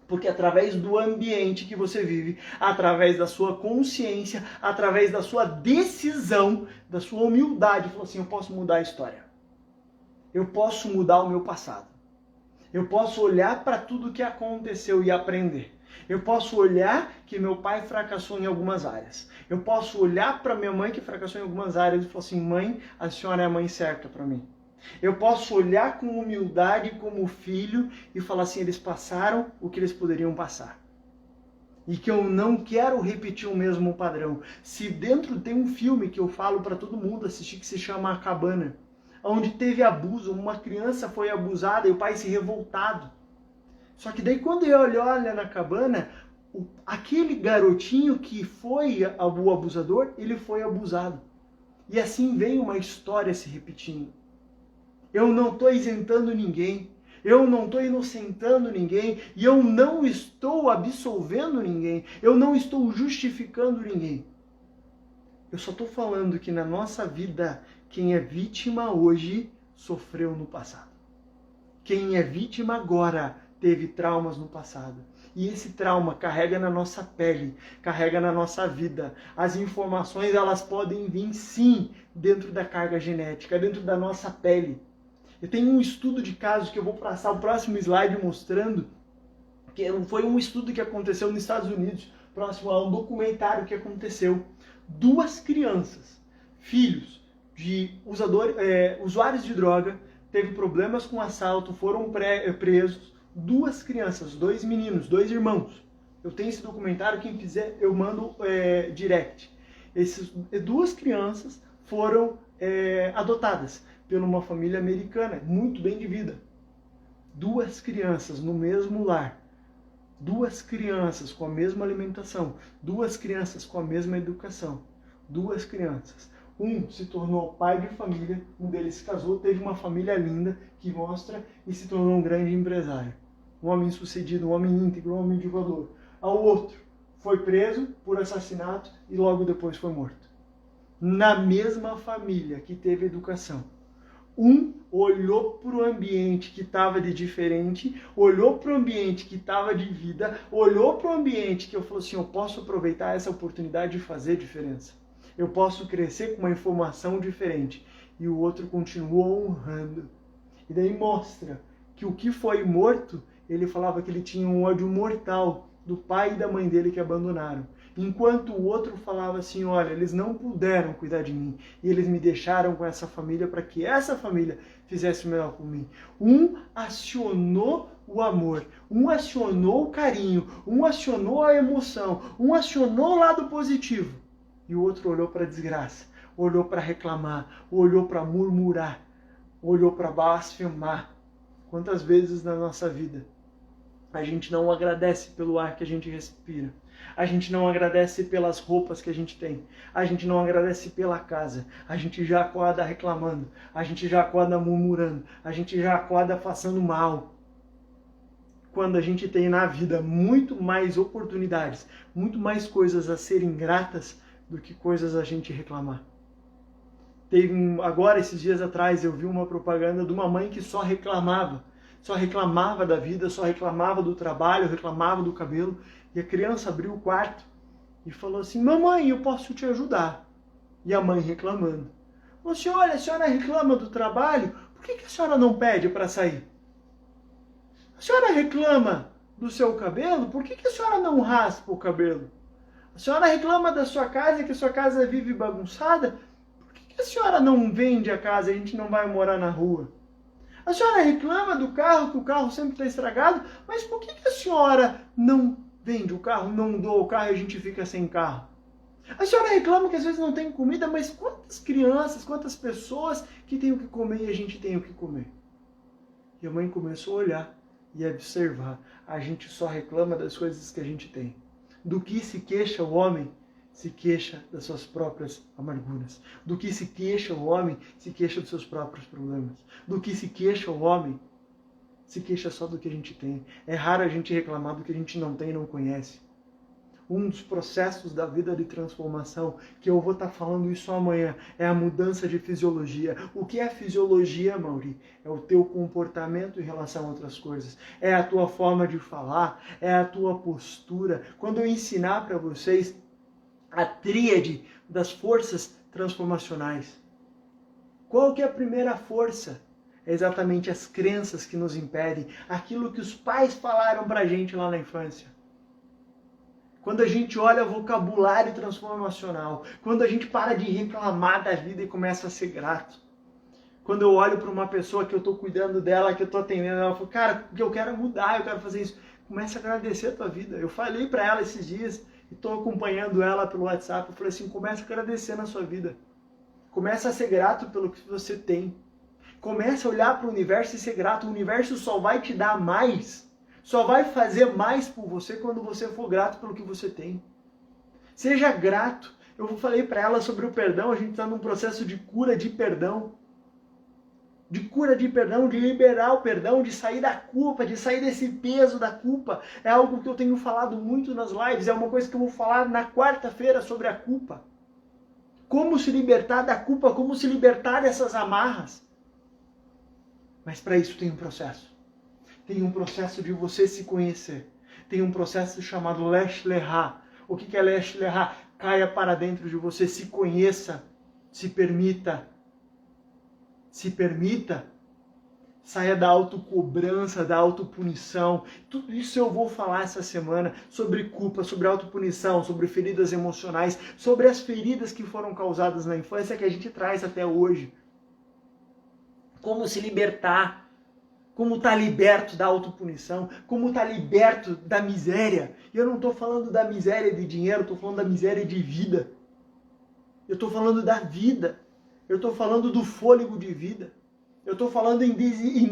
A: Porque através do ambiente que você vive, através da sua consciência, através da sua decisão, da sua humildade, falou assim, eu posso mudar a história. Eu posso mudar o meu passado. Eu posso olhar para tudo que aconteceu e aprender. Eu posso olhar que meu pai fracassou em algumas áreas. Eu posso olhar para minha mãe que fracassou em algumas áreas e falar assim, mãe, a senhora é a mãe certa para mim. Eu posso olhar com humildade como filho e falar assim, eles passaram o que eles poderiam passar. e que eu não quero repetir o mesmo padrão. Se dentro tem um filme que eu falo para todo mundo assistir que se chama A Cabana, onde teve abuso, uma criança foi abusada e o pai se revoltado. Só que daí quando ele olha na cabana, aquele garotinho que foi o abusador, ele foi abusado. E assim vem uma história se repetindo. Eu não estou isentando ninguém, eu não estou inocentando ninguém, e eu não estou absolvendo ninguém, eu não estou justificando ninguém. Eu só estou falando que na nossa vida, quem é vítima hoje sofreu no passado. Quem é vítima agora teve traumas no passado. E esse trauma carrega na nossa pele, carrega na nossa vida. As informações, elas podem vir sim dentro da carga genética, dentro da nossa pele. Eu tenho um estudo de caso que eu vou passar o próximo slide mostrando, que foi um estudo que aconteceu nos Estados Unidos, próximo a um documentário que aconteceu. 2 crianças, filhos de usuários de droga, teve problemas com assalto, foram presos. 2 crianças, 2 meninos, 2 irmãos. Eu tenho esse documentário, quem quiser eu mando direct. Essas 2 crianças foram adotadas por uma família americana, muito bem de vida. 2 crianças no mesmo lar. 2 crianças com a mesma alimentação. 2 crianças com a mesma educação. 2 crianças. Um se tornou pai de família, um deles se casou, teve uma família linda que mostra e se tornou um grande empresário. Um homem sucedido, um homem íntegro, um homem de valor. Ao outro foi preso por assassinato e logo depois foi morto. Na mesma família que teve educação. Um olhou para o ambiente que estava de diferente, olhou para o ambiente que estava de vida, olhou para o ambiente que eu falei assim, eu posso aproveitar essa oportunidade de fazer diferença. Eu posso crescer com uma informação diferente. E o outro continuou honrando. E daí mostra que o que foi morto, ele falava que ele tinha um ódio mortal do pai e da mãe dele que abandonaram. Enquanto o outro falava assim, olha, eles não puderam cuidar de mim. E eles me deixaram com essa família para que essa família fizesse o melhor por mim. Um acionou o amor, um acionou o carinho, um acionou a emoção, um acionou o lado positivo. E o outro olhou para a desgraça, olhou para reclamar, olhou para murmurar, olhou para blasfemar. Quantas vezes na nossa vida a gente não agradece pelo ar que a gente respira, a gente não agradece pelas roupas que a gente tem, a gente não agradece pela casa, a gente já acorda reclamando, a gente já acorda murmurando, a gente já acorda passando mal. Quando a gente tem na vida muito mais oportunidades, muito mais coisas a serem gratas, do que coisas a gente reclamar. Agora, esses dias atrás, eu vi uma propaganda de uma mãe que só reclamava da vida, só reclamava do trabalho, reclamava do cabelo, e a criança abriu o quarto e falou assim, mamãe, eu posso te ajudar. E a mãe reclamando. Falou assim, olha, a senhora reclama do trabalho, por que a senhora não pede para sair? A senhora reclama do seu cabelo, por que a senhora não raspa o cabelo? A senhora reclama da sua casa, que a sua casa vive bagunçada? Por que a senhora não vende a casa e a gente não vai morar na rua? A senhora reclama do carro, que o carro sempre está estragado, mas por que a senhora não vende o carro, não doa o carro e a gente fica sem carro? A senhora reclama que às vezes não tem comida, mas quantas crianças, quantas pessoas que têm o que comer e a gente tem o que comer? E a mãe começou a olhar e a observar. A gente só reclama das coisas que a gente tem. Do que se queixa o homem, se queixa das suas próprias amarguras. Do que se queixa o homem, se queixa dos seus próprios problemas. Do que se queixa o homem, se queixa só do que a gente tem. É raro a gente reclamar do que a gente não tem e não conhece. Um dos processos da vida de transformação, que eu vou estar falando isso amanhã, é a mudança de fisiologia. O que é fisiologia, Mauri? É o teu comportamento em relação a outras coisas. É a tua forma de falar, é a tua postura. Quando eu ensinar para vocês a tríade das forças transformacionais, qual que é a primeira força? É exatamente as crenças que nos impedem, aquilo que os pais falaram para a gente lá na infância. Quando a gente olha vocabulário transformacional, quando a gente para de reclamar da vida e começa a ser grato. Quando eu olho para uma pessoa que eu estou cuidando dela, que eu estou atendendo, ela fala, cara, eu quero mudar, eu quero fazer isso. Começa a agradecer a tua vida. Eu falei para ela esses dias, e estou acompanhando ela pelo WhatsApp, eu falei assim, começa a agradecer na sua vida. Começa a ser grato pelo que você tem. Começa a olhar para o universo e ser grato. O universo só vai te dar mais, só vai fazer mais por você quando você for grato pelo que você tem. Seja grato. Eu falei para ela sobre o perdão, a gente está num processo de cura de perdão. De cura de perdão, de liberar o perdão, de sair da culpa, de sair desse peso da culpa. É algo que eu tenho falado muito nas lives, é uma coisa que eu vou falar na quarta-feira sobre a culpa. Como se libertar da culpa, como se libertar dessas amarras. Mas para isso tem um processo. Tem um processo de você se conhecer. Tem um processo chamado Lesh Lehá. O que é Lesh Lehá? Caia para dentro de você, se conheça, se permita. Se permita. Saia da autocobrança, da autopunição. Tudo isso eu vou falar essa semana sobre culpa, sobre autopunição, sobre feridas emocionais, sobre as feridas que foram causadas na infância que a gente traz até hoje. Como se libertar, como estar liberto da autopunição, como estar liberto da miséria. E eu não estou falando da miséria de dinheiro, estou falando da miséria de vida. Eu estou falando da vida. Eu estou falando do fôlego de vida. Eu estou falando em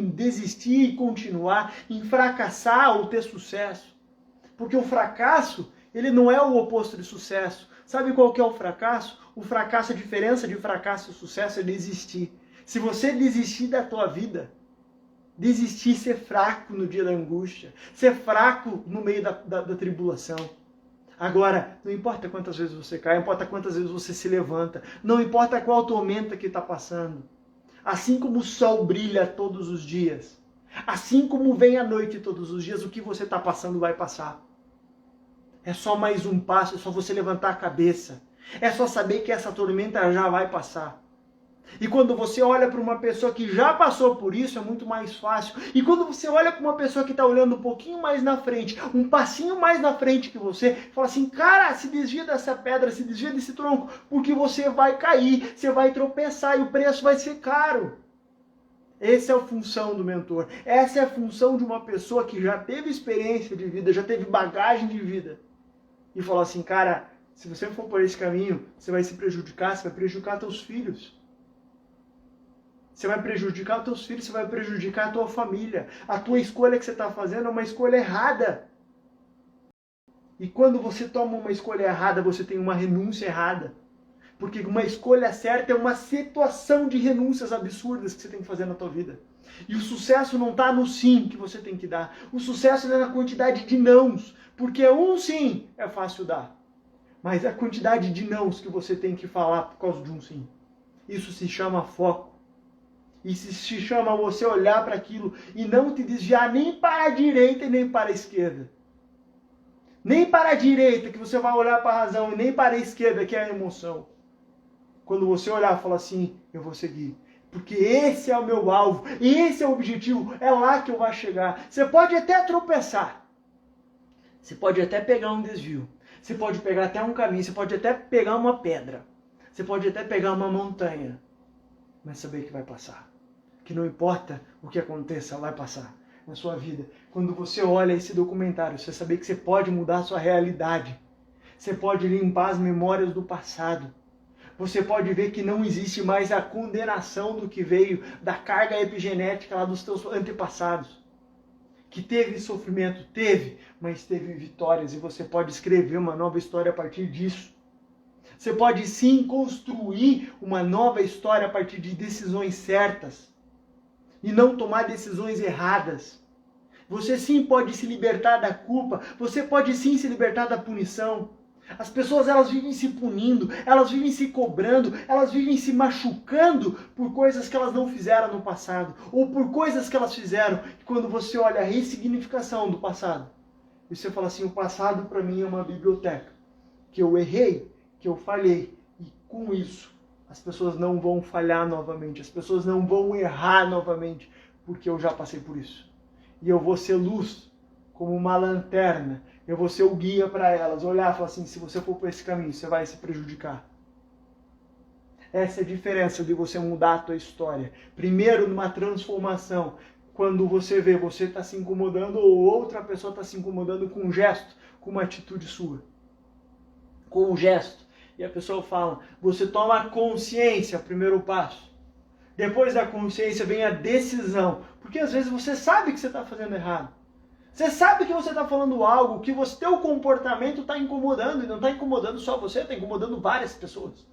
A: desistir e continuar, em fracassar ou ter sucesso. Porque o fracasso, ele não é o oposto de sucesso. Sabe qual que é o fracasso? O fracasso, a diferença de fracasso e sucesso é desistir. Se você desistir da tua vida, desistir, ser fraco no dia da angústia, ser fraco no meio da tribulação. Agora, não importa quantas vezes você cai, não importa quantas vezes você se levanta, não importa qual tormenta que está passando. Assim como o sol brilha todos os dias, assim como vem a noite todos os dias, o que você está passando vai passar. É só mais um passo, é só você levantar a cabeça. É só saber que essa tormenta já vai passar. E quando você olha para uma pessoa que já passou por isso, é muito mais fácil. E quando você olha para uma pessoa que está olhando um pouquinho mais na frente, um passinho mais na frente que você, fala assim, cara, se desvia dessa pedra, se desvia desse tronco, porque você vai cair, você vai tropeçar e o preço vai ser caro. Essa é a função do mentor. Essa é a função de uma pessoa que já teve experiência de vida, já teve bagagem de vida. E falou assim, cara, se você for por esse caminho, você vai se prejudicar, você vai prejudicar teus filhos. Você vai prejudicar os teus filhos, você vai prejudicar a tua família. A tua escolha que você está fazendo é uma escolha errada. E quando você toma uma escolha errada, você tem uma renúncia errada. Porque uma escolha certa é uma situação de renúncias absurdas que você tem que fazer na tua vida. E o sucesso não está no sim que você tem que dar. O sucesso é na quantidade de nãos. Porque um sim é fácil dar. Mas a quantidade de nãos que você tem que falar por causa de um sim. Isso se chama foco. E se chama você olhar para aquilo e não te desviar nem para a direita e nem para a esquerda. Nem para a direita, que você vai olhar para a razão, e nem para a esquerda, que é a emoção. Quando você olhar e falar assim, eu vou seguir. Porque esse é o meu alvo, esse é o objetivo, é lá que eu vou chegar. Você pode até tropeçar. Você pode até pegar um desvio. Você pode pegar até um caminho, você pode até pegar uma pedra. Você pode até pegar uma montanha. Mas saber que vai passar. Que não importa o que aconteça, vai passar na sua vida. Quando você olha esse documentário, você saber que você pode mudar a sua realidade. Você pode limpar as memórias do passado. Você pode ver que não existe mais a condenação do que veio da carga epigenética lá dos teus antepassados. Que teve sofrimento, teve, mas teve vitórias. E você pode escrever uma nova história a partir disso. Você pode sim construir uma nova história a partir de decisões certas. E não tomar decisões erradas. Você sim pode se libertar da culpa. Você pode sim se libertar da punição. As pessoas, elas vivem se punindo, elas vivem se cobrando, elas vivem se machucando por coisas que elas não fizeram no passado. Ou por coisas que elas fizeram. E quando você olha a ressignificação do passado, e você fala assim, o passado para mim é uma biblioteca. Que eu errei, que eu falhei. E com isso, as pessoas não vão falhar novamente, as pessoas não vão errar novamente, porque eu já passei por isso. E eu vou ser luz, como uma lanterna, eu vou ser o guia para elas, olhar e falar assim, se você for por esse caminho, você vai se prejudicar. Essa é a diferença de você mudar a tua história. Primeiro, numa transformação, quando você vê você está se incomodando ou outra pessoa está se incomodando com um gesto, com uma atitude sua. Com um gesto. E a pessoa fala, você toma consciência, primeiro passo. Depois da consciência vem a decisão. Porque às vezes você sabe que você está fazendo errado. Você sabe que você está falando algo, que o teu comportamento está incomodando. E não está incomodando só você, está incomodando várias pessoas.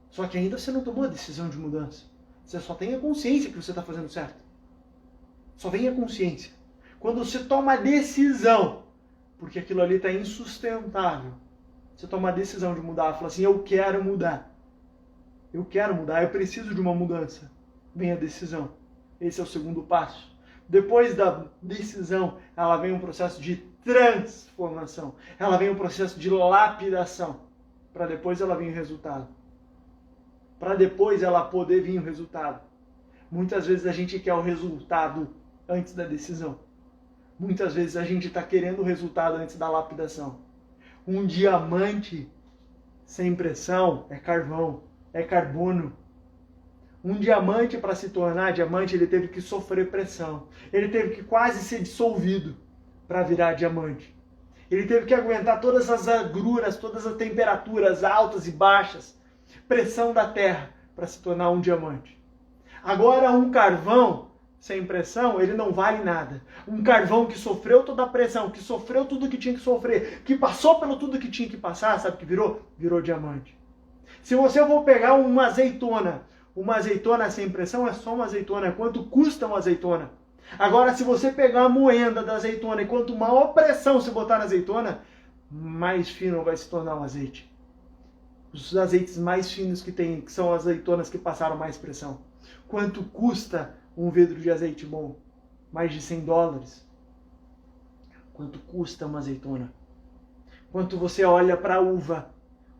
A: Só que ainda você não tomou a decisão de mudança. Você só tem a consciência que você está fazendo certo. Só vem a consciência. Quando você toma a decisão, porque aquilo ali está insustentável, você toma a decisão de mudar, fala assim, eu quero mudar. Eu quero mudar, eu preciso de uma mudança. Vem a decisão. Esse é o segundo passo. Depois da decisão, ela vem um processo de transformação. Ela vem um processo de lapidação. Para depois ela vir o resultado. Para depois ela poder vir o resultado. Muitas vezes a gente quer o resultado antes da decisão. Muitas vezes a gente está querendo o resultado antes da lapidação. Um diamante sem pressão é carvão, é carbono. Um diamante, para se tornar diamante, ele teve que sofrer pressão. Ele teve que quase ser dissolvido para virar diamante. Ele teve que aguentar todas as agruras, todas as temperaturas altas e baixas, pressão da terra, para se tornar um diamante. Agora, um carvão sem pressão, ele não vale nada. Um carvão que sofreu toda a pressão, que sofreu tudo que tinha que sofrer, que passou pelo tudo que tinha que passar, sabe o que virou? Virou diamante. Se você for pegar uma azeitona sem pressão é só uma azeitona. Quanto custa uma azeitona? Agora, se você pegar a moenda da azeitona e quanto maior pressão você botar na azeitona, mais fino vai se tornar o azeite. Os azeites mais finos que tem, que são as azeitonas que passaram mais pressão. Quanto custa um vidro de azeite bom? Mais de $100. Quanto custa uma azeitona? Quanto você olha para a uva?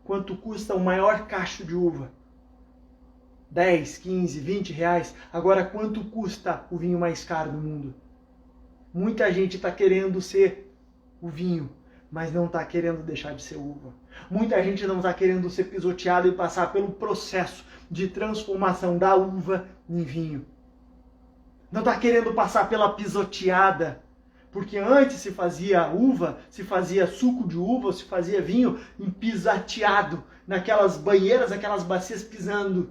A: Quanto custa o maior cacho de uva? 10, 15, 20 reais. Agora, quanto custa o vinho mais caro do mundo? Muita gente está querendo ser o vinho, mas não está querendo deixar de ser uva. Muita gente não está querendo ser pisoteado e passar pelo processo de transformação da uva em vinho. Não está querendo passar pela pisoteada. Porque antes se fazia uva, se fazia suco de uva, se fazia vinho pisateado, naquelas banheiras, aquelas bacias pisando.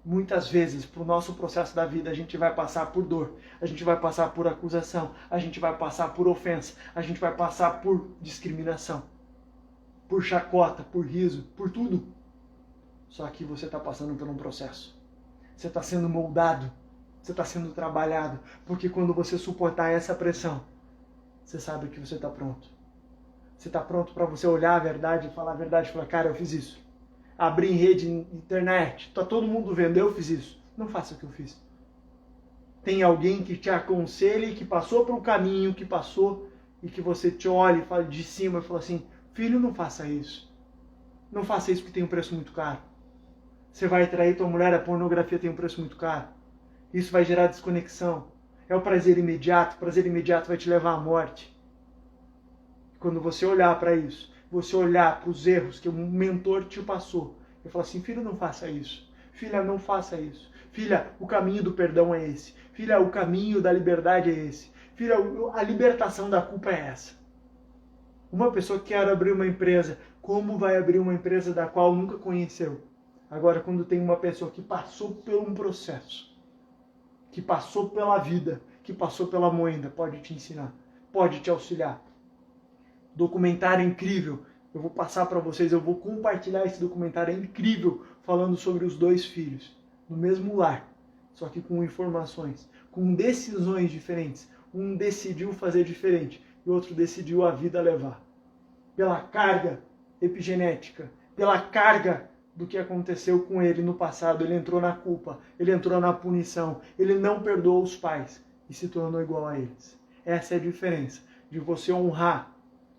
A: Muitas vezes, para o nosso processo da vida, a gente vai passar por dor, a gente vai passar por acusação, a gente vai passar por ofensa, a gente vai passar por discriminação, por chacota, por riso, por tudo. Só que você está passando por um processo. Você está sendo moldado, você está sendo trabalhado, porque quando você suportar essa pressão, você sabe que você está pronto. Você está pronto para você olhar a verdade e falar a verdade, falar, cara, eu fiz isso. Abrir em rede, internet, tá todo mundo vendo, eu fiz isso. Não faça o que eu fiz. Tem alguém que te aconselhe, que passou por um caminho, que passou, e que você te olhe e fale de cima e fala assim, filho, não faça isso. Não faça isso porque tem um preço muito caro. Você vai trair tua mulher, a pornografia tem um preço muito caro. Isso vai gerar desconexão. É o prazer imediato vai te levar à morte. Quando você olhar para isso, você olhar para os erros que um mentor te passou, e falar assim, filho, não faça isso. Filha, não faça isso. Filha, o caminho do perdão é esse. Filha, o caminho da liberdade é esse. Filha, a libertação da culpa é essa. Uma pessoa que quer abrir uma empresa, como vai abrir uma empresa da qual nunca conheceu? Agora, quando tem uma pessoa que passou por um processo, que passou pela vida, que passou pela moenda, pode te ensinar, pode te auxiliar. Documentário incrível, eu vou passar para vocês, eu vou compartilhar esse documentário incrível, falando sobre os dois filhos, no mesmo lar, só que com informações, com decisões diferentes. Um decidiu fazer diferente e o outro decidiu a vida levar. Pela carga epigenética, pela carga do que aconteceu com ele no passado, ele entrou na culpa, ele entrou na punição, ele não perdoou os pais e se tornou igual a eles. Essa é a diferença de você honrar,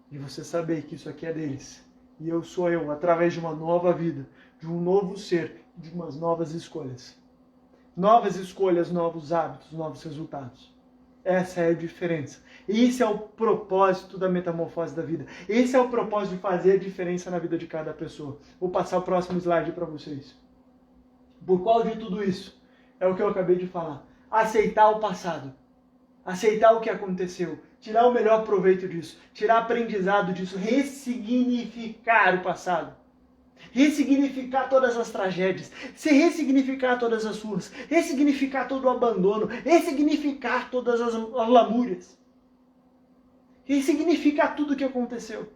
A: de você saber que isso aqui é deles. E eu sou eu, através de uma nova vida, de um novo ser, de umas novas escolhas. Novas escolhas, novos hábitos, novos resultados. Essa é a diferença. Esse é o propósito da metamorfose da vida. Esse é o propósito de fazer a diferença na vida de cada pessoa. Vou passar o próximo slide para vocês. Por qual de tudo isso? É o que eu acabei de falar. aceitar o passado, aceitar o que aconteceu, tirar o melhor proveito disso, tirar aprendizado disso, ressignificar o passado. Ressignificar todas as tragédias, se ressignificar todas as surras, ressignificar todo o abandono, ressignificar todas as lamúrias, ressignificar tudo o que aconteceu.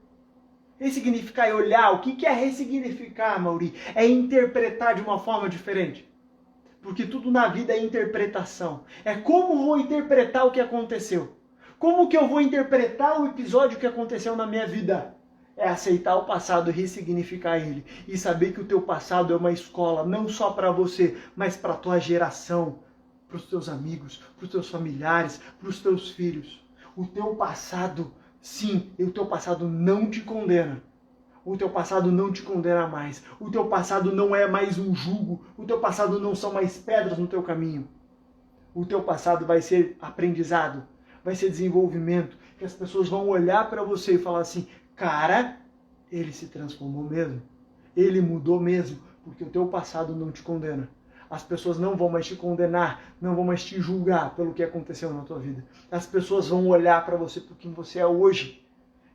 A: Ressignificar e olhar. O que é ressignificar, Mauri? É interpretar de uma forma diferente. Porque tudo na vida é interpretação. É como vou interpretar o que aconteceu. Como que eu vou interpretar o episódio que aconteceu na minha vida? É aceitar o passado e ressignificar ele. E saber que o teu passado é uma escola, não só para você, mas para a tua geração, para os teus amigos, para os teus familiares, para os teus filhos. O teu passado, sim, o teu passado não te condena. O teu passado não te condena mais. O teu passado não é mais um jugo. O teu passado não são mais pedras no teu caminho. O teu passado vai ser aprendizado, vai ser desenvolvimento, que as pessoas vão olhar para você e falar assim, cara, ele se transformou mesmo. Ele mudou mesmo, porque o teu passado não te condena. As pessoas não vão mais te condenar, não vão mais te julgar pelo que aconteceu na tua vida. As pessoas vão olhar para você por quem você é hoje,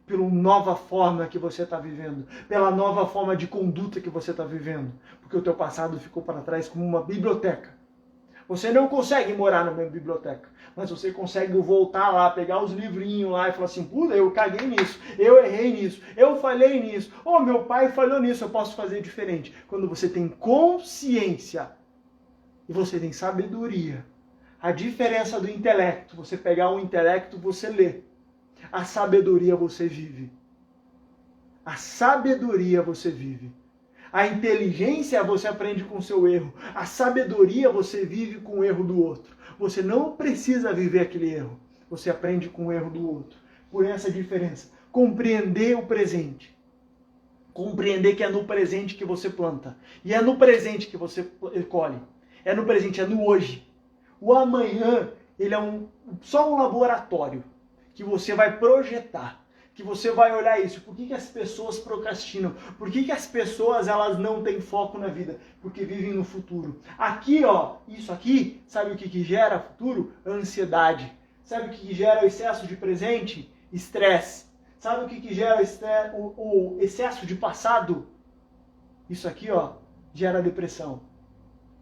A: pela nova forma que você está vivendo, pela nova forma de conduta que você está vivendo, porque o teu passado ficou para trás como uma biblioteca. Você não consegue morar na minha biblioteca, mas você consegue voltar lá, pegar os livrinhos lá e falar assim, puta, eu caguei nisso, eu errei nisso, eu falhei nisso, oh, meu pai falhou nisso, eu posso fazer diferente. Quando você tem consciência e você tem sabedoria, a diferença do intelecto, você pegar o intelecto, você lê. A sabedoria você vive. A sabedoria você vive. A inteligência você aprende com o seu erro. A sabedoria você vive com o erro do outro. Você não precisa viver aquele erro. Você aprende com o erro do outro. Por essa diferença. Compreender o presente. Compreender que é no presente que você planta. E é no presente que você colhe. É no presente, é no hoje. O amanhã, ele é só um laboratório que você vai projetar, que você vai olhar isso. Por que as pessoas procrastinam? Por que as pessoas elas não têm foco na vida? Porque vivem no futuro. Aqui, ó, isso aqui, sabe o que gera futuro? Ansiedade. Sabe o que gera o excesso de presente? Estresse. Sabe o que gera o excesso de passado? Isso aqui, ó, gera depressão.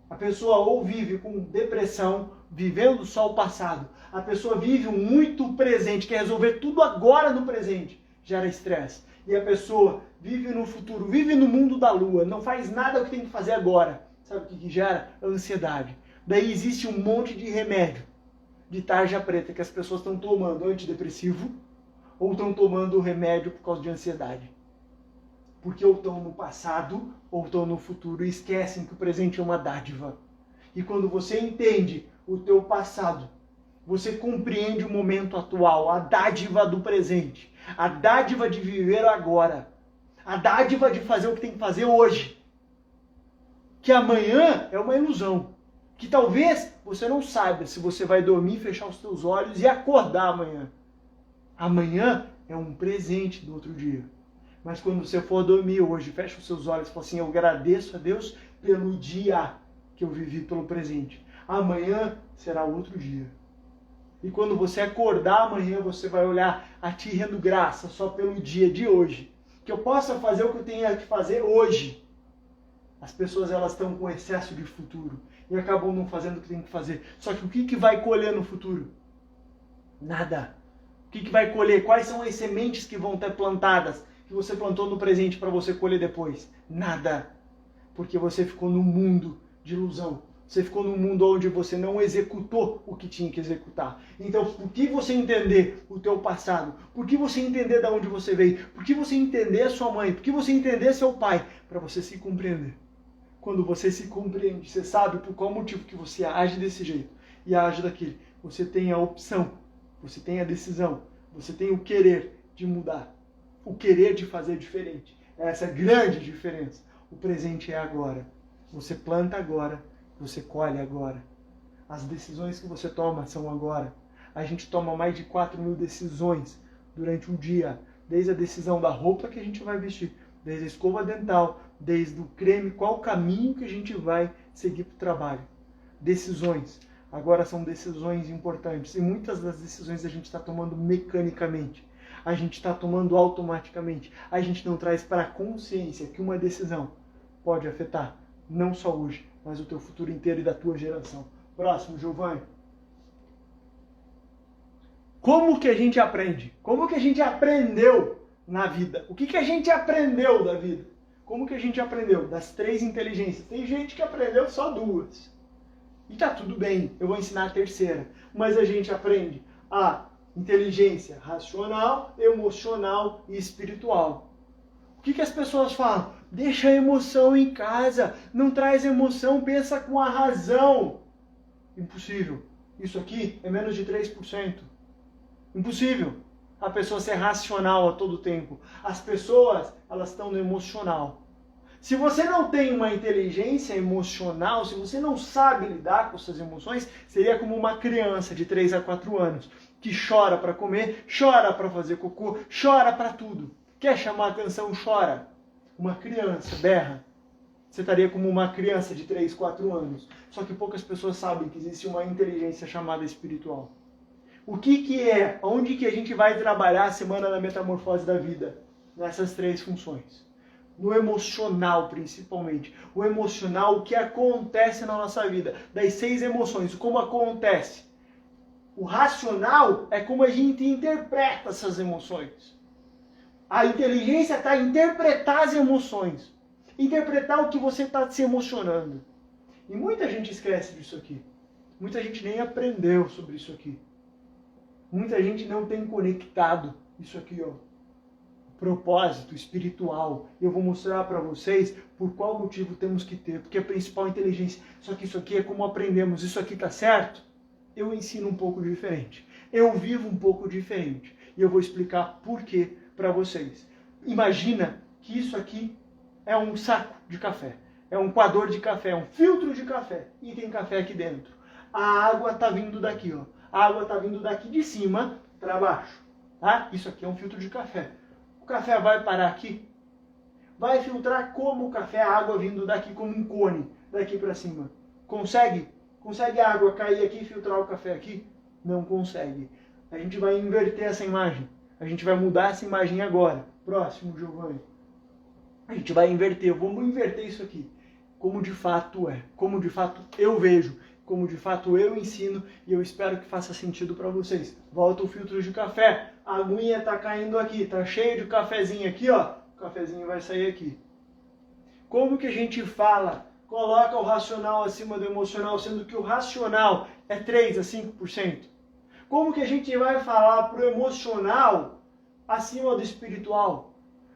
A: A pessoa ou vive com depressão, vivendo só o passado. A pessoa vive muito presente, quer resolver tudo agora no presente. Gera estresse. E a pessoa vive no futuro, vive no mundo da lua, não faz nada o que tem que fazer agora. Sabe o que gera? Ansiedade. Daí existe um monte de remédio, de tarja preta, que as pessoas estão tomando antidepressivo ou estão tomando remédio por causa de ansiedade. Porque ou estão no passado ou estão no futuro e esquecem que o presente é uma dádiva. E quando você entende o teu passado, você compreende o momento atual, a dádiva do presente, a dádiva de viver agora, a dádiva de fazer o que tem que fazer hoje. Que amanhã é uma ilusão, que talvez você não saiba se você vai dormir, fechar os seus olhos e acordar amanhã. Amanhã é um presente do outro dia. Mas quando você for dormir hoje, fecha os seus olhos e fala assim, eu agradeço a Deus pelo dia que eu vivi, pelo presente. Amanhã será outro dia. E quando você acordar amanhã, você vai olhar a ti rendo graça só pelo dia de hoje. Que eu possa fazer o que eu tenho que fazer hoje. As pessoas elas estão com excesso de futuro e acabam não fazendo o que tem que fazer. Só que o que vai colher no futuro? Nada. O que vai colher? Quais são as sementes que vão ter plantadas? Que você plantou no presente para você colher depois? Nada. Porque você ficou num mundo de ilusão. Você ficou num mundo onde você não executou o que tinha que executar. Então, por que você entender o teu passado? Por que você entender de onde você veio? Por que você entender a sua mãe? Por que você entender seu pai? Para você se compreender. Quando você se compreende, você sabe por qual motivo que você age desse jeito e age daquele. Você tem a opção, você tem a decisão, você tem o querer de mudar. O querer de fazer diferente. Essa é a grande diferença. O presente é agora. Você planta agora, você colhe agora. As decisões que você toma são agora. A gente toma mais de 4.000 decisões durante um dia. Desde a decisão da roupa que a gente vai vestir, desde a escova dental, desde o creme, qual o caminho que a gente vai seguir para o trabalho. Decisões. Agora são decisões importantes. E muitas das decisões a gente está tomando mecanicamente. A gente está tomando automaticamente. A gente não traz para a consciência que uma decisão pode afetar não só hoje, mas o teu futuro inteiro e da tua geração. Próximo, Giovanni. Como que a gente aprende? Como que a gente aprendeu na vida? O que a gente aprendeu da vida? Como que a gente aprendeu? Das 3 inteligências. Tem gente que aprendeu só 2. E tá tudo bem, eu vou ensinar a terceira. Mas a gente aprende a inteligência racional, emocional e espiritual. O que as pessoas falam? Deixa a emoção em casa, não traz emoção, pensa com a razão. Impossível. Isso aqui é menos de 3%. Impossível a pessoa ser racional a todo tempo. As pessoas, elas estão no emocional. Se você não tem uma inteligência emocional, se você não sabe lidar com suas emoções, seria como uma criança de 3 a 4 anos, que chora para comer, chora para fazer cocô, chora para tudo. Quer chamar atenção, chora. Uma criança berra. Você estaria como uma criança de 3, 4 anos. Só que poucas pessoas sabem que existe uma inteligência chamada espiritual. O que é? Onde que a gente vai trabalhar a semana da metamorfose da vida? Nessas 3 funções. No emocional, principalmente. O emocional, o que acontece na nossa vida. Das 6 emoções, como acontece. O racional é como a gente interpreta essas emoções. A inteligência está em interpretar as emoções. Interpretar o que você está se emocionando. E muita gente esquece disso aqui. Muita gente nem aprendeu sobre isso aqui. Muita gente não tem conectado isso aqui, ó. Propósito espiritual. Eu vou mostrar para vocês por qual motivo temos que ter. Porque a principal inteligência. Só que isso aqui é como aprendemos. Isso aqui tá certo? Eu ensino um pouco diferente. Eu vivo um pouco diferente. E eu vou explicar por quê para vocês. Imagina que isso aqui é um saco de café. É um coador de café. É um filtro de café. E tem café aqui dentro. A água tá vindo daqui, ó. A água tá vindo daqui de cima para baixo. Tá? Isso aqui é um filtro de café. O café vai parar aqui, vai filtrar como o café, a água vindo daqui como um cone, daqui para cima. Consegue? Consegue a água cair aqui e filtrar o café aqui? Não consegue. A gente vai inverter essa imagem. A gente vai mudar essa imagem agora. Próximo, Giovanni. A gente vai inverter. Vamos inverter isso aqui. Como de fato é. Como de fato eu vejo. Como de fato eu ensino e eu espero que faça sentido para vocês. Volta o filtro de café, a aguinha tá caindo aqui, tá cheio de cafezinho aqui, ó. O cafezinho vai sair aqui. Como que a gente fala? Coloca o racional acima do emocional, sendo que o racional é 3 a 5%. Como que a gente vai falar pro emocional acima do espiritual?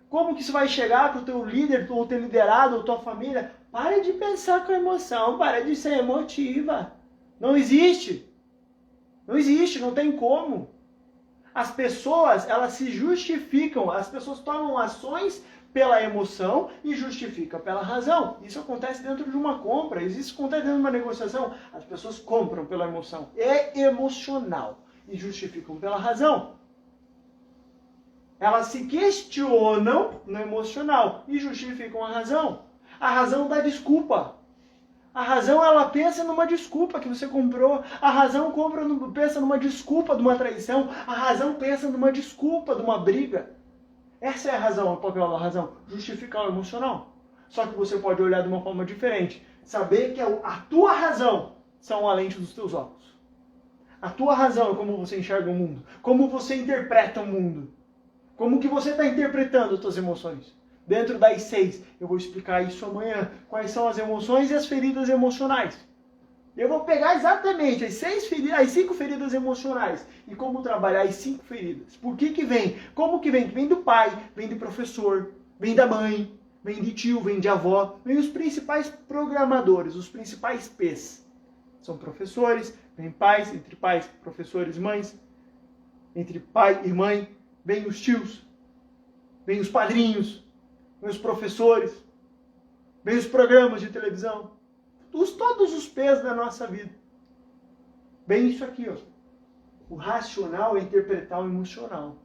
A: Como que isso vai chegar pro teu líder, ou teu liderado, ou tua família? Para de pensar com emoção, para de ser emotiva. Não existe. Não existe, não tem como. As pessoas, elas se justificam, as pessoas tomam ações pela emoção e justificam pela razão. Isso acontece dentro de uma compra, isso acontece dentro de uma negociação. As pessoas compram pela emoção. É emocional e justificam pela razão. Elas se questionam no emocional e justificam a razão. A razão dá desculpa. A razão, ela pensa numa desculpa que você comprou. A razão pensa numa desculpa de uma traição. A razão pensa numa desculpa de uma briga. Essa é a razão, o papel da razão. Justificar o emocional. Só que você pode olhar de uma forma diferente. Saber que a tua razão são a lente dos teus óculos. A tua razão é como você enxerga o mundo. Como você interpreta o mundo. Como que você está interpretando as tuas emoções. Dentro das 6, eu vou explicar isso amanhã. Quais são as emoções e as feridas emocionais. Eu vou pegar exatamente as 5 feridas emocionais e como trabalhar as 5 feridas. Por que que vem? Como que vem? Vem do pai, vem do professor, vem da mãe, vem de tio, vem de avó. Vem os principais programadores, os principais P's. São professores, vem pais, entre pais, professores, mães. Entre pai e mãe, vem os tios, vem os padrinhos. Vem os professores, vem os programas de televisão, todos os P's da nossa vida. Bem isso aqui, ó. O racional é interpretar o emocional.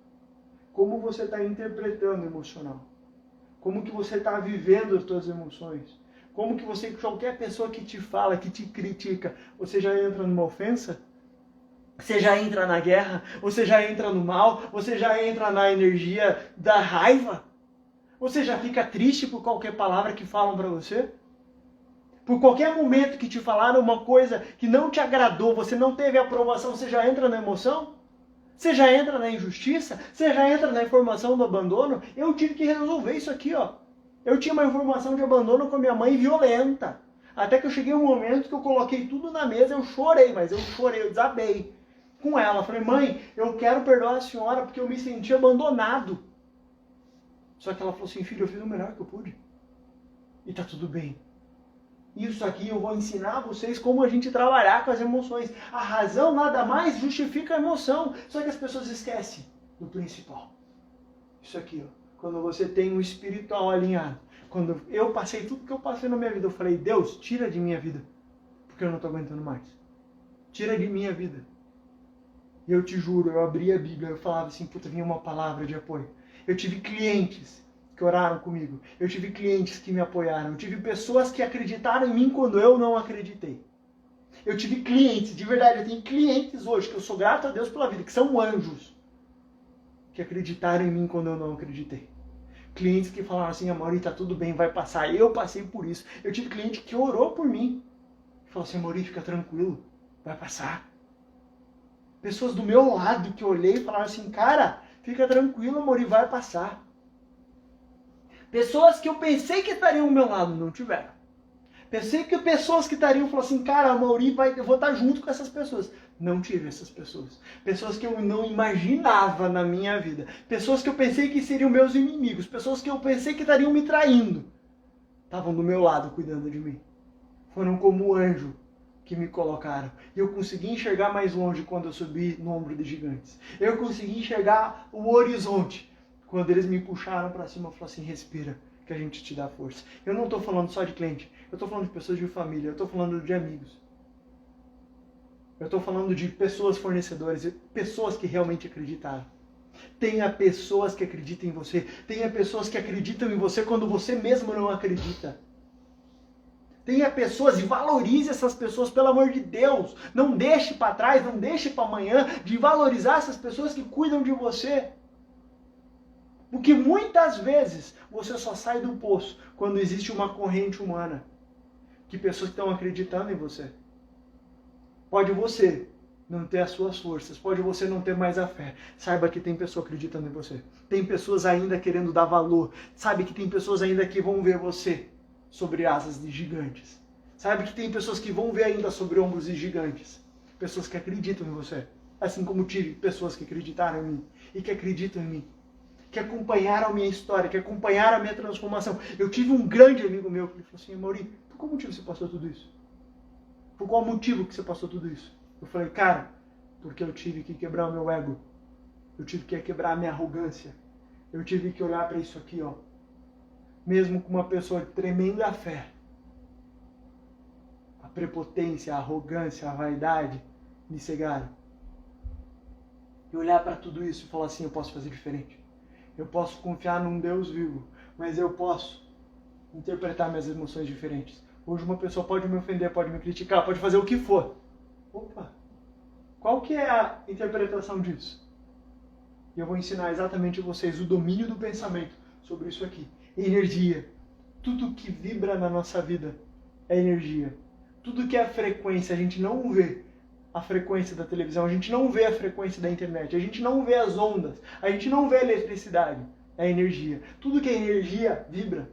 A: Como você está interpretando o emocional? Como que você está vivendo as suas emoções? Como que você, qualquer pessoa que te fala, que te critica, você já entra numa ofensa? Você já entra na guerra? Você já entra no mal? Você já entra na energia da raiva? Você já fica triste por qualquer palavra que falam para você? Por qualquer momento que te falaram uma coisa que não te agradou, você não teve aprovação, você já entra na emoção? Você já entra na injustiça? Você já entra na informação do abandono? Eu tive que resolver isso aqui, ó. Eu tinha uma informação de abandono com a minha mãe violenta. Até que eu cheguei um momento que eu coloquei tudo na mesa, eu chorei, eu desabei com ela. Falei, mãe, eu quero perdoar a senhora porque eu me senti abandonado. Só que ela falou assim, filho, eu fiz o melhor que eu pude. E tá tudo bem. Isso aqui eu vou ensinar a vocês como a gente trabalhar com as emoções. A razão nada mais justifica a emoção. Só que as pessoas esquecem do principal. Isso aqui, ó. Quando você tem um espiritual alinhado. Quando eu passei tudo que eu passei na minha vida, eu falei, Deus, tira de minha vida. Porque eu não estou aguentando mais. Tira de minha vida. E eu te juro, eu abri a Bíblia, eu falava assim, puta, vinha uma palavra de apoio. Eu tive clientes que oraram comigo. Eu tive clientes que me apoiaram. Eu tive pessoas que acreditaram em mim quando eu não acreditei. Eu tive clientes, de verdade, eu tenho clientes hoje, que eu sou grato a Deus pela vida, que são anjos, que acreditaram em mim quando eu não acreditei. Clientes que falaram assim, Amaury, tá tudo bem, vai passar. Eu passei por isso. Eu tive cliente que orou por mim. Falou assim, Amaury, fica tranquilo, vai passar. Pessoas do meu lado que eu olhei e falaram assim, cara, fica tranquilo, Amaury, vai passar. Pessoas que eu pensei que estariam ao meu lado, não tiveram. Pensei que pessoas que estariam, falaram assim, cara, Amaury, eu vou estar junto com essas pessoas. Não tive essas pessoas. Pessoas que eu não imaginava na minha vida. Pessoas que eu pensei que seriam meus inimigos. Pessoas que eu pensei que estariam me traindo. Estavam do meu lado, cuidando de mim. Foram como anjo que me colocaram. E eu consegui enxergar mais longe quando eu subi no ombro de gigantes. Eu consegui enxergar o horizonte. Quando eles me puxaram para cima, eu falei assim, respira, que a gente te dá força. Eu não estou falando só de cliente. Eu estou falando de pessoas de família. Eu estou falando de amigos. Eu estou falando de pessoas fornecedoras, pessoas que realmente acreditaram. Tenha pessoas que acreditam em você. Tenha pessoas que acreditam em você quando você mesmo não acredita. Tenha pessoas e valorize essas pessoas, pelo amor de Deus. Não deixe para trás, não deixe para amanhã de valorizar essas pessoas que cuidam de você. Porque muitas vezes você só sai do poço quando existe uma corrente humana. Que pessoas estão acreditando em você. Pode você não ter as suas forças, pode você não ter mais a fé. Saiba que tem pessoa acreditando em você. Tem pessoas ainda querendo dar valor. Sabe que tem pessoas ainda que vão ver você sobre asas de gigantes. Sabe que tem pessoas que vão ver ainda sobre ombros de gigantes. Pessoas que acreditam em você. Assim como tive pessoas que acreditaram em mim e que acreditam em mim. Que acompanharam a minha história, que acompanharam a minha transformação. Eu tive um grande amigo meu que falou assim, Amaury, por qual motivo você passou tudo isso? Por qual motivo que você passou tudo isso? Eu falei, cara, porque eu tive que quebrar o meu ego. Eu tive que quebrar a minha arrogância. Eu tive que olhar para isso aqui, ó. Mesmo com uma pessoa de tremenda fé. A prepotência, a arrogância, a vaidade me cegaram. E olhar para tudo isso e falar assim, eu posso fazer diferente. Eu posso confiar num Deus vivo, mas eu posso interpretar minhas emoções diferentes. Hoje uma pessoa pode me ofender, pode me criticar, pode fazer o que for. Opa! Qual que é a interpretação disso? E eu vou ensinar exatamente a vocês o domínio do pensamento sobre isso aqui. Energia. Tudo que vibra na nossa vida é energia. Tudo que é frequência, a gente não vê a frequência da televisão, a gente não vê a frequência da internet, a gente não vê as ondas, a gente não vê a eletricidade, é energia. Tudo que é energia vibra.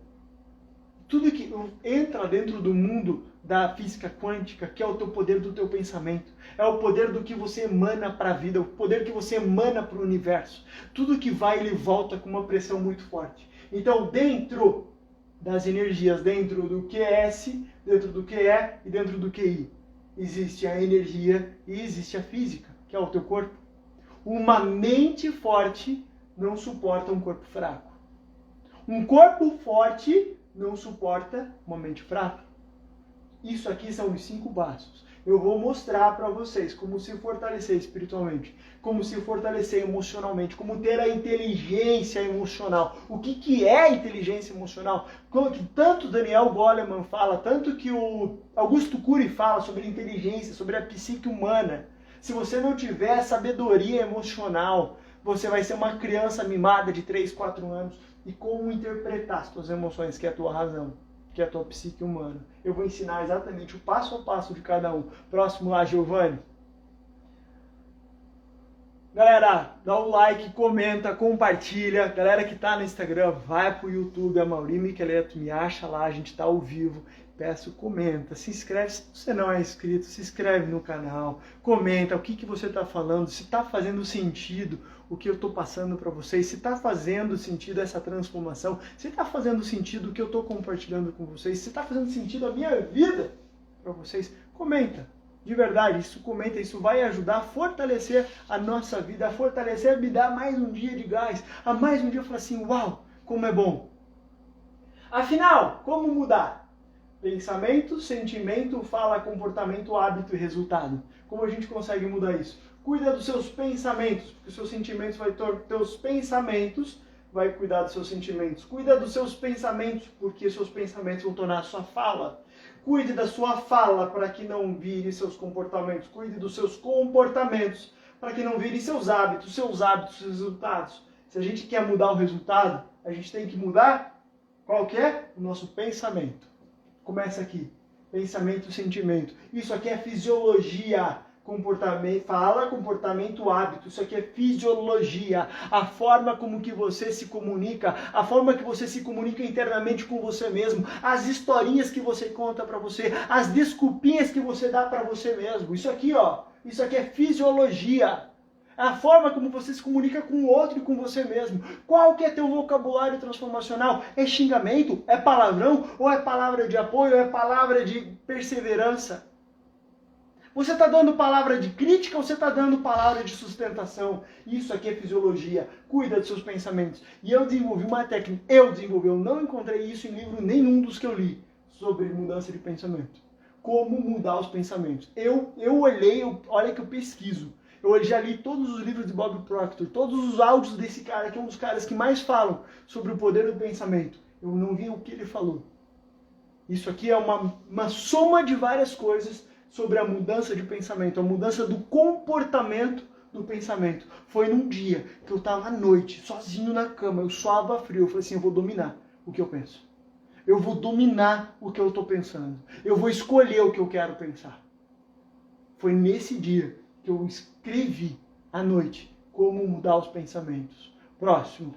A: Tudo que entra dentro do mundo da física quântica, que é o teu poder do teu pensamento, é o poder do que você emana para a vida, o poder que você emana para o universo. Tudo que vai, ele volta com uma pressão muito forte. Então, dentro das energias, dentro do QS, dentro do QE e dentro do QI, existe a energia e existe a física, que é o teu corpo. Uma mente forte não suporta um corpo fraco. Um corpo forte não suporta uma mente fraca. Isso aqui são os 5 passos Eu vou mostrar para vocês como se fortalecer espiritualmente, como se fortalecer emocionalmente, como ter a inteligência emocional. O que é a inteligência emocional? Como que tanto Daniel Goleman fala, tanto que o Augusto Cury fala sobre inteligência, sobre a psique humana. Se você não tiver sabedoria emocional, você vai ser uma criança mimada de 3, 4 anos. E como interpretar as tuas emoções, que é a tua razão, que é a tua psique humana. Eu vou ensinar exatamente o passo a passo de cada um. Próximo lá, Giovanni. Galera, dá o like, comenta, compartilha. Galera que tá no Instagram, vai pro YouTube, a Mauri Micheleto, me acha lá, a gente tá ao vivo. Peço, comenta, se inscreve, se você não é inscrito, se inscreve no canal, comenta o que você está falando, se está fazendo sentido o que eu estou passando para vocês, se está fazendo sentido essa transformação, se está fazendo sentido o que eu estou compartilhando com vocês, se está fazendo sentido a minha vida para vocês, comenta. De verdade, isso comenta, isso vai ajudar a fortalecer a nossa vida, a fortalecer, a me dar mais um dia de gás, a mais um dia eu falar assim, uau, como é bom. Afinal, como mudar? Pensamento, sentimento, fala, comportamento, hábito e resultado. Como a gente consegue mudar isso? Cuida dos seus pensamentos, porque os seus sentimentos vai teus pensamentos vai cuidar dos seus sentimentos. Cuida dos seus pensamentos, porque seus pensamentos vão tornar a sua fala. Cuide da sua fala para que não vire seus comportamentos. Cuide dos seus comportamentos para que não vire seus hábitos, seus resultados. Se a gente quer mudar o resultado, a gente tem que mudar qual que é? O nosso pensamento. Começa aqui, pensamento, sentimento. Isso aqui é fisiologia, comportamento, fala, comportamento, hábito. Isso aqui é fisiologia, a forma como que você se comunica, a forma que você se comunica internamente com você mesmo, as historinhas que você conta para você, as desculpinhas que você dá para você mesmo. Isso aqui, ó, isso aqui é fisiologia. A forma como você se comunica com o outro e com você mesmo. Qual que é teu vocabulário transformacional? É xingamento? É palavrão? Ou é palavra de apoio? Ou é palavra de perseverança? Você está dando palavra de crítica ou você está dando palavra de sustentação? Isso aqui é fisiologia. Cuida dos seus pensamentos. E eu desenvolvi uma técnica. Eu não encontrei isso em livro nenhum dos que eu li sobre mudança de pensamento. Como mudar os pensamentos. Eu olhei, olha que eu pesquiso. Eu já li todos os livros de Bob Proctor, todos os áudios desse cara, que é um dos caras que mais falam sobre o poder do pensamento. Eu não vi o que ele falou. Isso aqui é uma soma de várias coisas sobre a mudança de pensamento, a mudança do comportamento do pensamento. Foi num dia que eu estava à noite, sozinho na cama, eu suava frio, eu falei assim, eu vou dominar o que eu penso. Eu vou dominar o que eu estou pensando. Eu vou escolher o que eu quero pensar. Foi nesse dia que eu escrevi à noite como mudar os pensamentos. Próximo.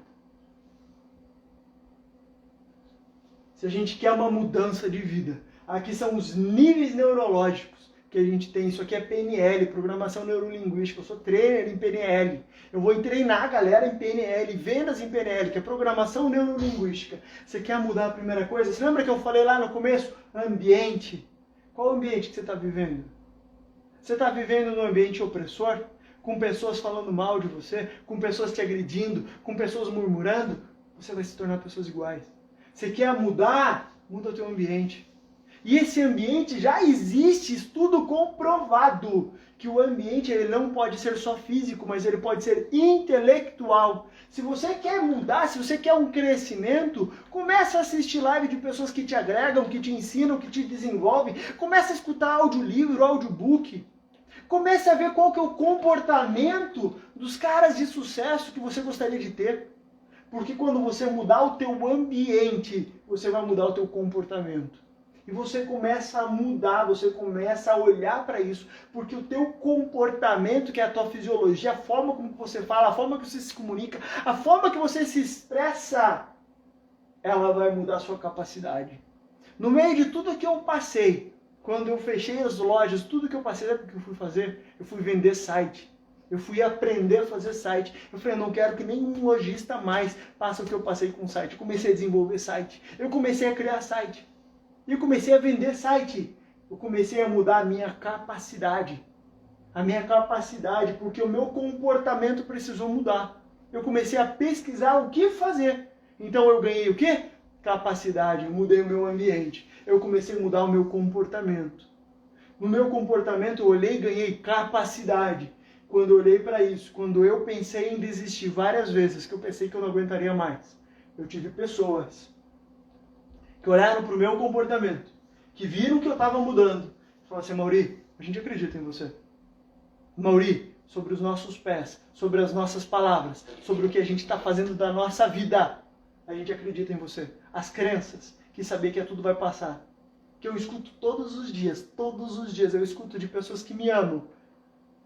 A: Se a gente quer uma mudança de vida, aqui são os níveis neurológicos que a gente tem. Isso aqui é PNL, Programação Neurolinguística. Eu sou trainer em PNL. Eu vou treinar a galera em PNL, vendas em PNL, que é Programação Neurolinguística. Você quer mudar a primeira coisa? Você lembra que eu falei lá no começo? Ambiente. Qual ambiente que você está vivendo? Você está vivendo num ambiente opressor? Com pessoas falando mal de você? Com pessoas te agredindo? Com pessoas murmurando? Você vai se tornar pessoas iguais. Você quer mudar? Muda o teu ambiente. E esse ambiente já existe, estudo comprovado, que o ambiente ele não pode ser só físico, mas ele pode ser intelectual. Se você quer mudar, se você quer um crescimento, comece a assistir live de pessoas que te agregam, que te ensinam, que te desenvolvem. Comece a escutar audiolivro, audiobook. Comece a ver qual que é o comportamento dos caras de sucesso que você gostaria de ter. Porque quando você mudar o teu ambiente, você vai mudar o teu comportamento. E você começa a mudar, você começa a olhar para isso, porque o teu comportamento, que é a tua fisiologia, a forma como você fala, a forma que você se comunica, a forma que você se expressa, ela vai mudar a sua capacidade. No meio de tudo que eu passei, quando eu fechei as lojas, tudo que eu passei, sabe o que eu fui fazer? Eu fui vender site. Eu fui aprender a fazer site. Eu falei, eu não quero que nenhum lojista mais passe o que eu passei com o site. Eu comecei a desenvolver site. Eu comecei a criar site. E eu comecei a vender site. Eu comecei a mudar a minha capacidade. A minha capacidade, porque o meu comportamento precisou mudar. Eu comecei a pesquisar o que fazer. Então eu ganhei o quê? Capacidade. Eu mudei o meu ambiente. Eu comecei a mudar o meu comportamento. No meu comportamento eu olhei e ganhei capacidade. Quando eu olhei para isso, quando eu pensei em desistir várias vezes, que eu pensei que eu não aguentaria mais, eu tive pessoas que olharam para o meu comportamento, que viram que eu estava mudando, e falaram assim: Mauri, a gente acredita em você. Mauri, sobre os nossos pés, sobre as nossas palavras, sobre o que a gente está fazendo da nossa vida, a gente acredita em você. As crenças, que saber que tudo vai passar. Que eu escuto todos os dias eu escuto de pessoas que me amam.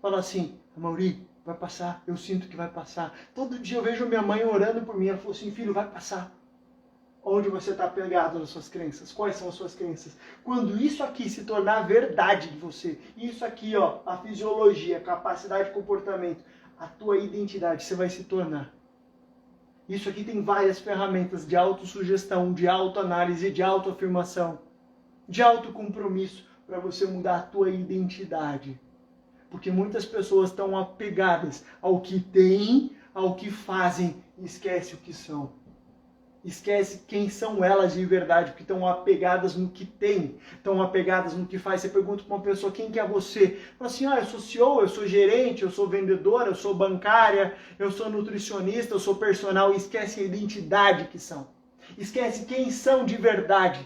A: Fala assim: Mauri, vai passar, eu sinto que vai passar. Todo dia eu vejo minha mãe orando por mim, ela falou assim: filho, vai passar. Onde você está apegado nas suas crenças? Quais são as suas crenças? Quando isso aqui se tornar verdade de você, isso aqui, ó, a fisiologia, a capacidade de comportamento, a tua identidade, você vai se tornar. Isso aqui tem várias ferramentas de autossugestão, de autoanálise, de autoafirmação, de autocompromisso para você mudar a tua identidade. Porque muitas pessoas estão apegadas ao que têm, ao que fazem e esquecem o que são. Esquece quem são elas de verdade, porque estão apegadas no que tem, estão apegadas no que faz. Você pergunta para uma pessoa: quem que é você? Fala assim: eu sou CEO, eu sou gerente, eu sou vendedora, eu sou bancária, eu sou nutricionista, eu sou personal. E esquece a identidade que são. Esquece quem são de verdade.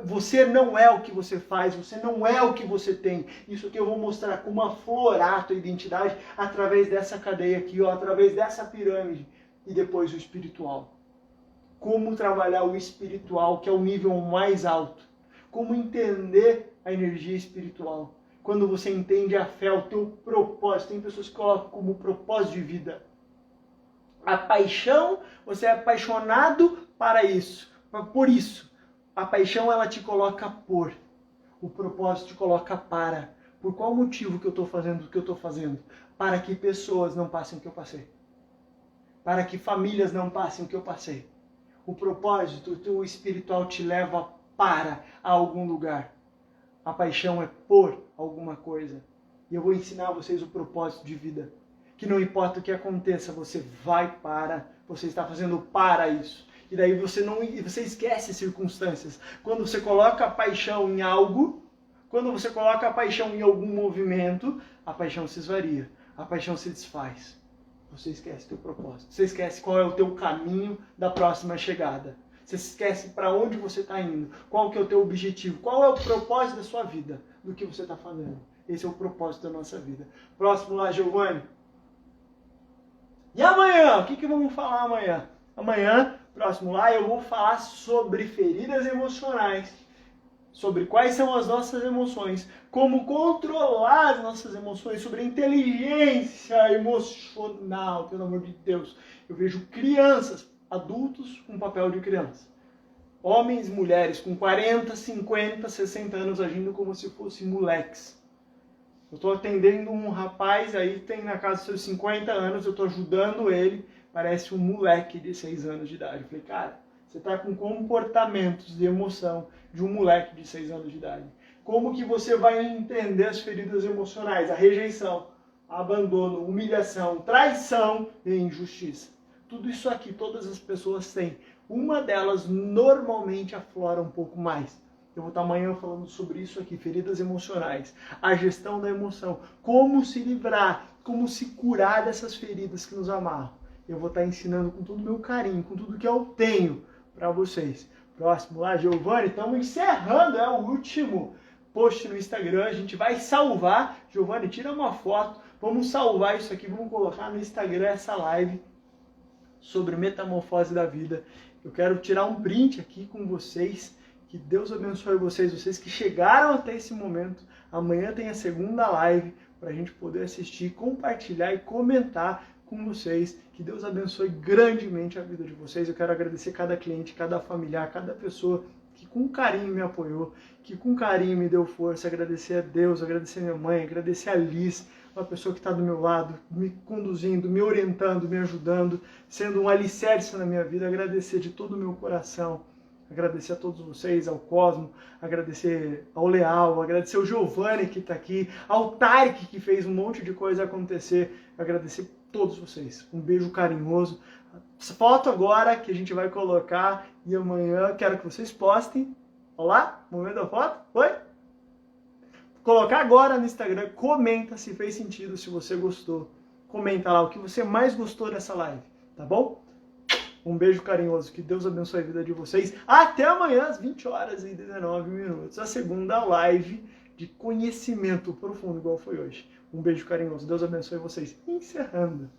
A: Você não é o que você faz, você não é o que você tem. Isso que eu vou mostrar como aflorar a tua identidade através dessa cadeia aqui, ó, através dessa pirâmide. E depois o espiritual. Como trabalhar o espiritual, que é o nível mais alto. Como entender a energia espiritual. Quando você entende a fé, o teu propósito. Tem pessoas que colocam como propósito de vida. A paixão, você é apaixonado para isso, por isso. A paixão, ela te coloca por. O propósito te coloca para. Por qual motivo que eu estou fazendo o que eu estou fazendo? Para que pessoas não passem o que eu passei. Para que famílias não passem o que eu passei. O propósito, o espiritual te leva para algum lugar. A paixão é por alguma coisa. E eu vou ensinar a vocês o propósito de vida. Que não importa o que aconteça, você vai para. Você está fazendo para isso. E daí você esquece circunstâncias. Quando você coloca a paixão em algo, quando você coloca a paixão em algum movimento, a paixão se esvaria. A paixão se desfaz. Você esquece o teu propósito. Você esquece qual é o teu caminho da próxima chegada. Você esquece para onde você está indo. Qual que é o teu objetivo. Qual é o propósito da sua vida. Do que você está fazendo. Esse é o propósito da nossa vida. Próximo lá, Giovanni. E amanhã? O que vamos falar amanhã? Amanhã, próximo lá, eu vou falar sobre feridas emocionais. Sobre quais são as nossas emoções, como controlar as nossas emoções, sobre a inteligência emocional, pelo amor de Deus. Eu vejo crianças, adultos com papel de criança. Homens, mulheres com 40, 50, 60 anos agindo como se fossem moleques. Eu estou atendendo um rapaz, aí tem na casa dos seus 50 anos, eu estou ajudando ele, parece um moleque de 6 anos de idade. Eu falei: cara, você está com comportamentos de emoção de um moleque de 6 anos de idade. Como que você vai entender as feridas emocionais? A rejeição, abandono, humilhação, traição e injustiça. Tudo isso aqui, todas as pessoas têm. Uma delas normalmente aflora um pouco mais. Eu vou estar amanhã falando sobre isso aqui, feridas emocionais. A gestão da emoção. Como se livrar, como se curar dessas feridas que nos amarram. Eu vou estar ensinando com todo o meu carinho, com tudo que eu tenho para vocês. Próximo lá, Giovanni, estamos encerrando, é o último post no Instagram, a gente vai salvar. Giovanni, tira uma foto, vamos salvar isso aqui, vamos colocar no Instagram essa live sobre metamorfose da vida. Eu quero tirar um print aqui com vocês, que Deus abençoe vocês, vocês que chegaram até esse momento. Amanhã tem a segunda live para a gente poder assistir, compartilhar e comentar com vocês. Que Deus abençoe grandemente a vida de vocês. Eu quero agradecer cada cliente, cada familiar, cada pessoa que com carinho me apoiou, que com carinho me deu força. Agradecer a Deus, agradecer a minha mãe, agradecer a Liz, uma pessoa que está do meu lado, me conduzindo, me orientando, me ajudando, sendo um alicerce na minha vida. Agradecer de todo o meu coração. Agradecer a todos vocês, ao Cosmo, agradecer ao Leal, agradecer ao Giovanni que está aqui, ao Tarek que fez um monte de coisa acontecer. Agradecer a todos vocês. Um beijo carinhoso. Foto agora que a gente vai colocar e amanhã quero que vocês postem. Olá, momento da foto. Oi? colocar agora no Instagram, comenta se fez sentido, se você gostou. Comenta lá o que você mais gostou dessa live, tá bom? Um beijo carinhoso, que Deus abençoe a vida de vocês. Até amanhã às 20h19, a segunda live de conhecimento profundo, igual foi hoje. Um beijo carinhoso, Deus abençoe vocês. Encerrando.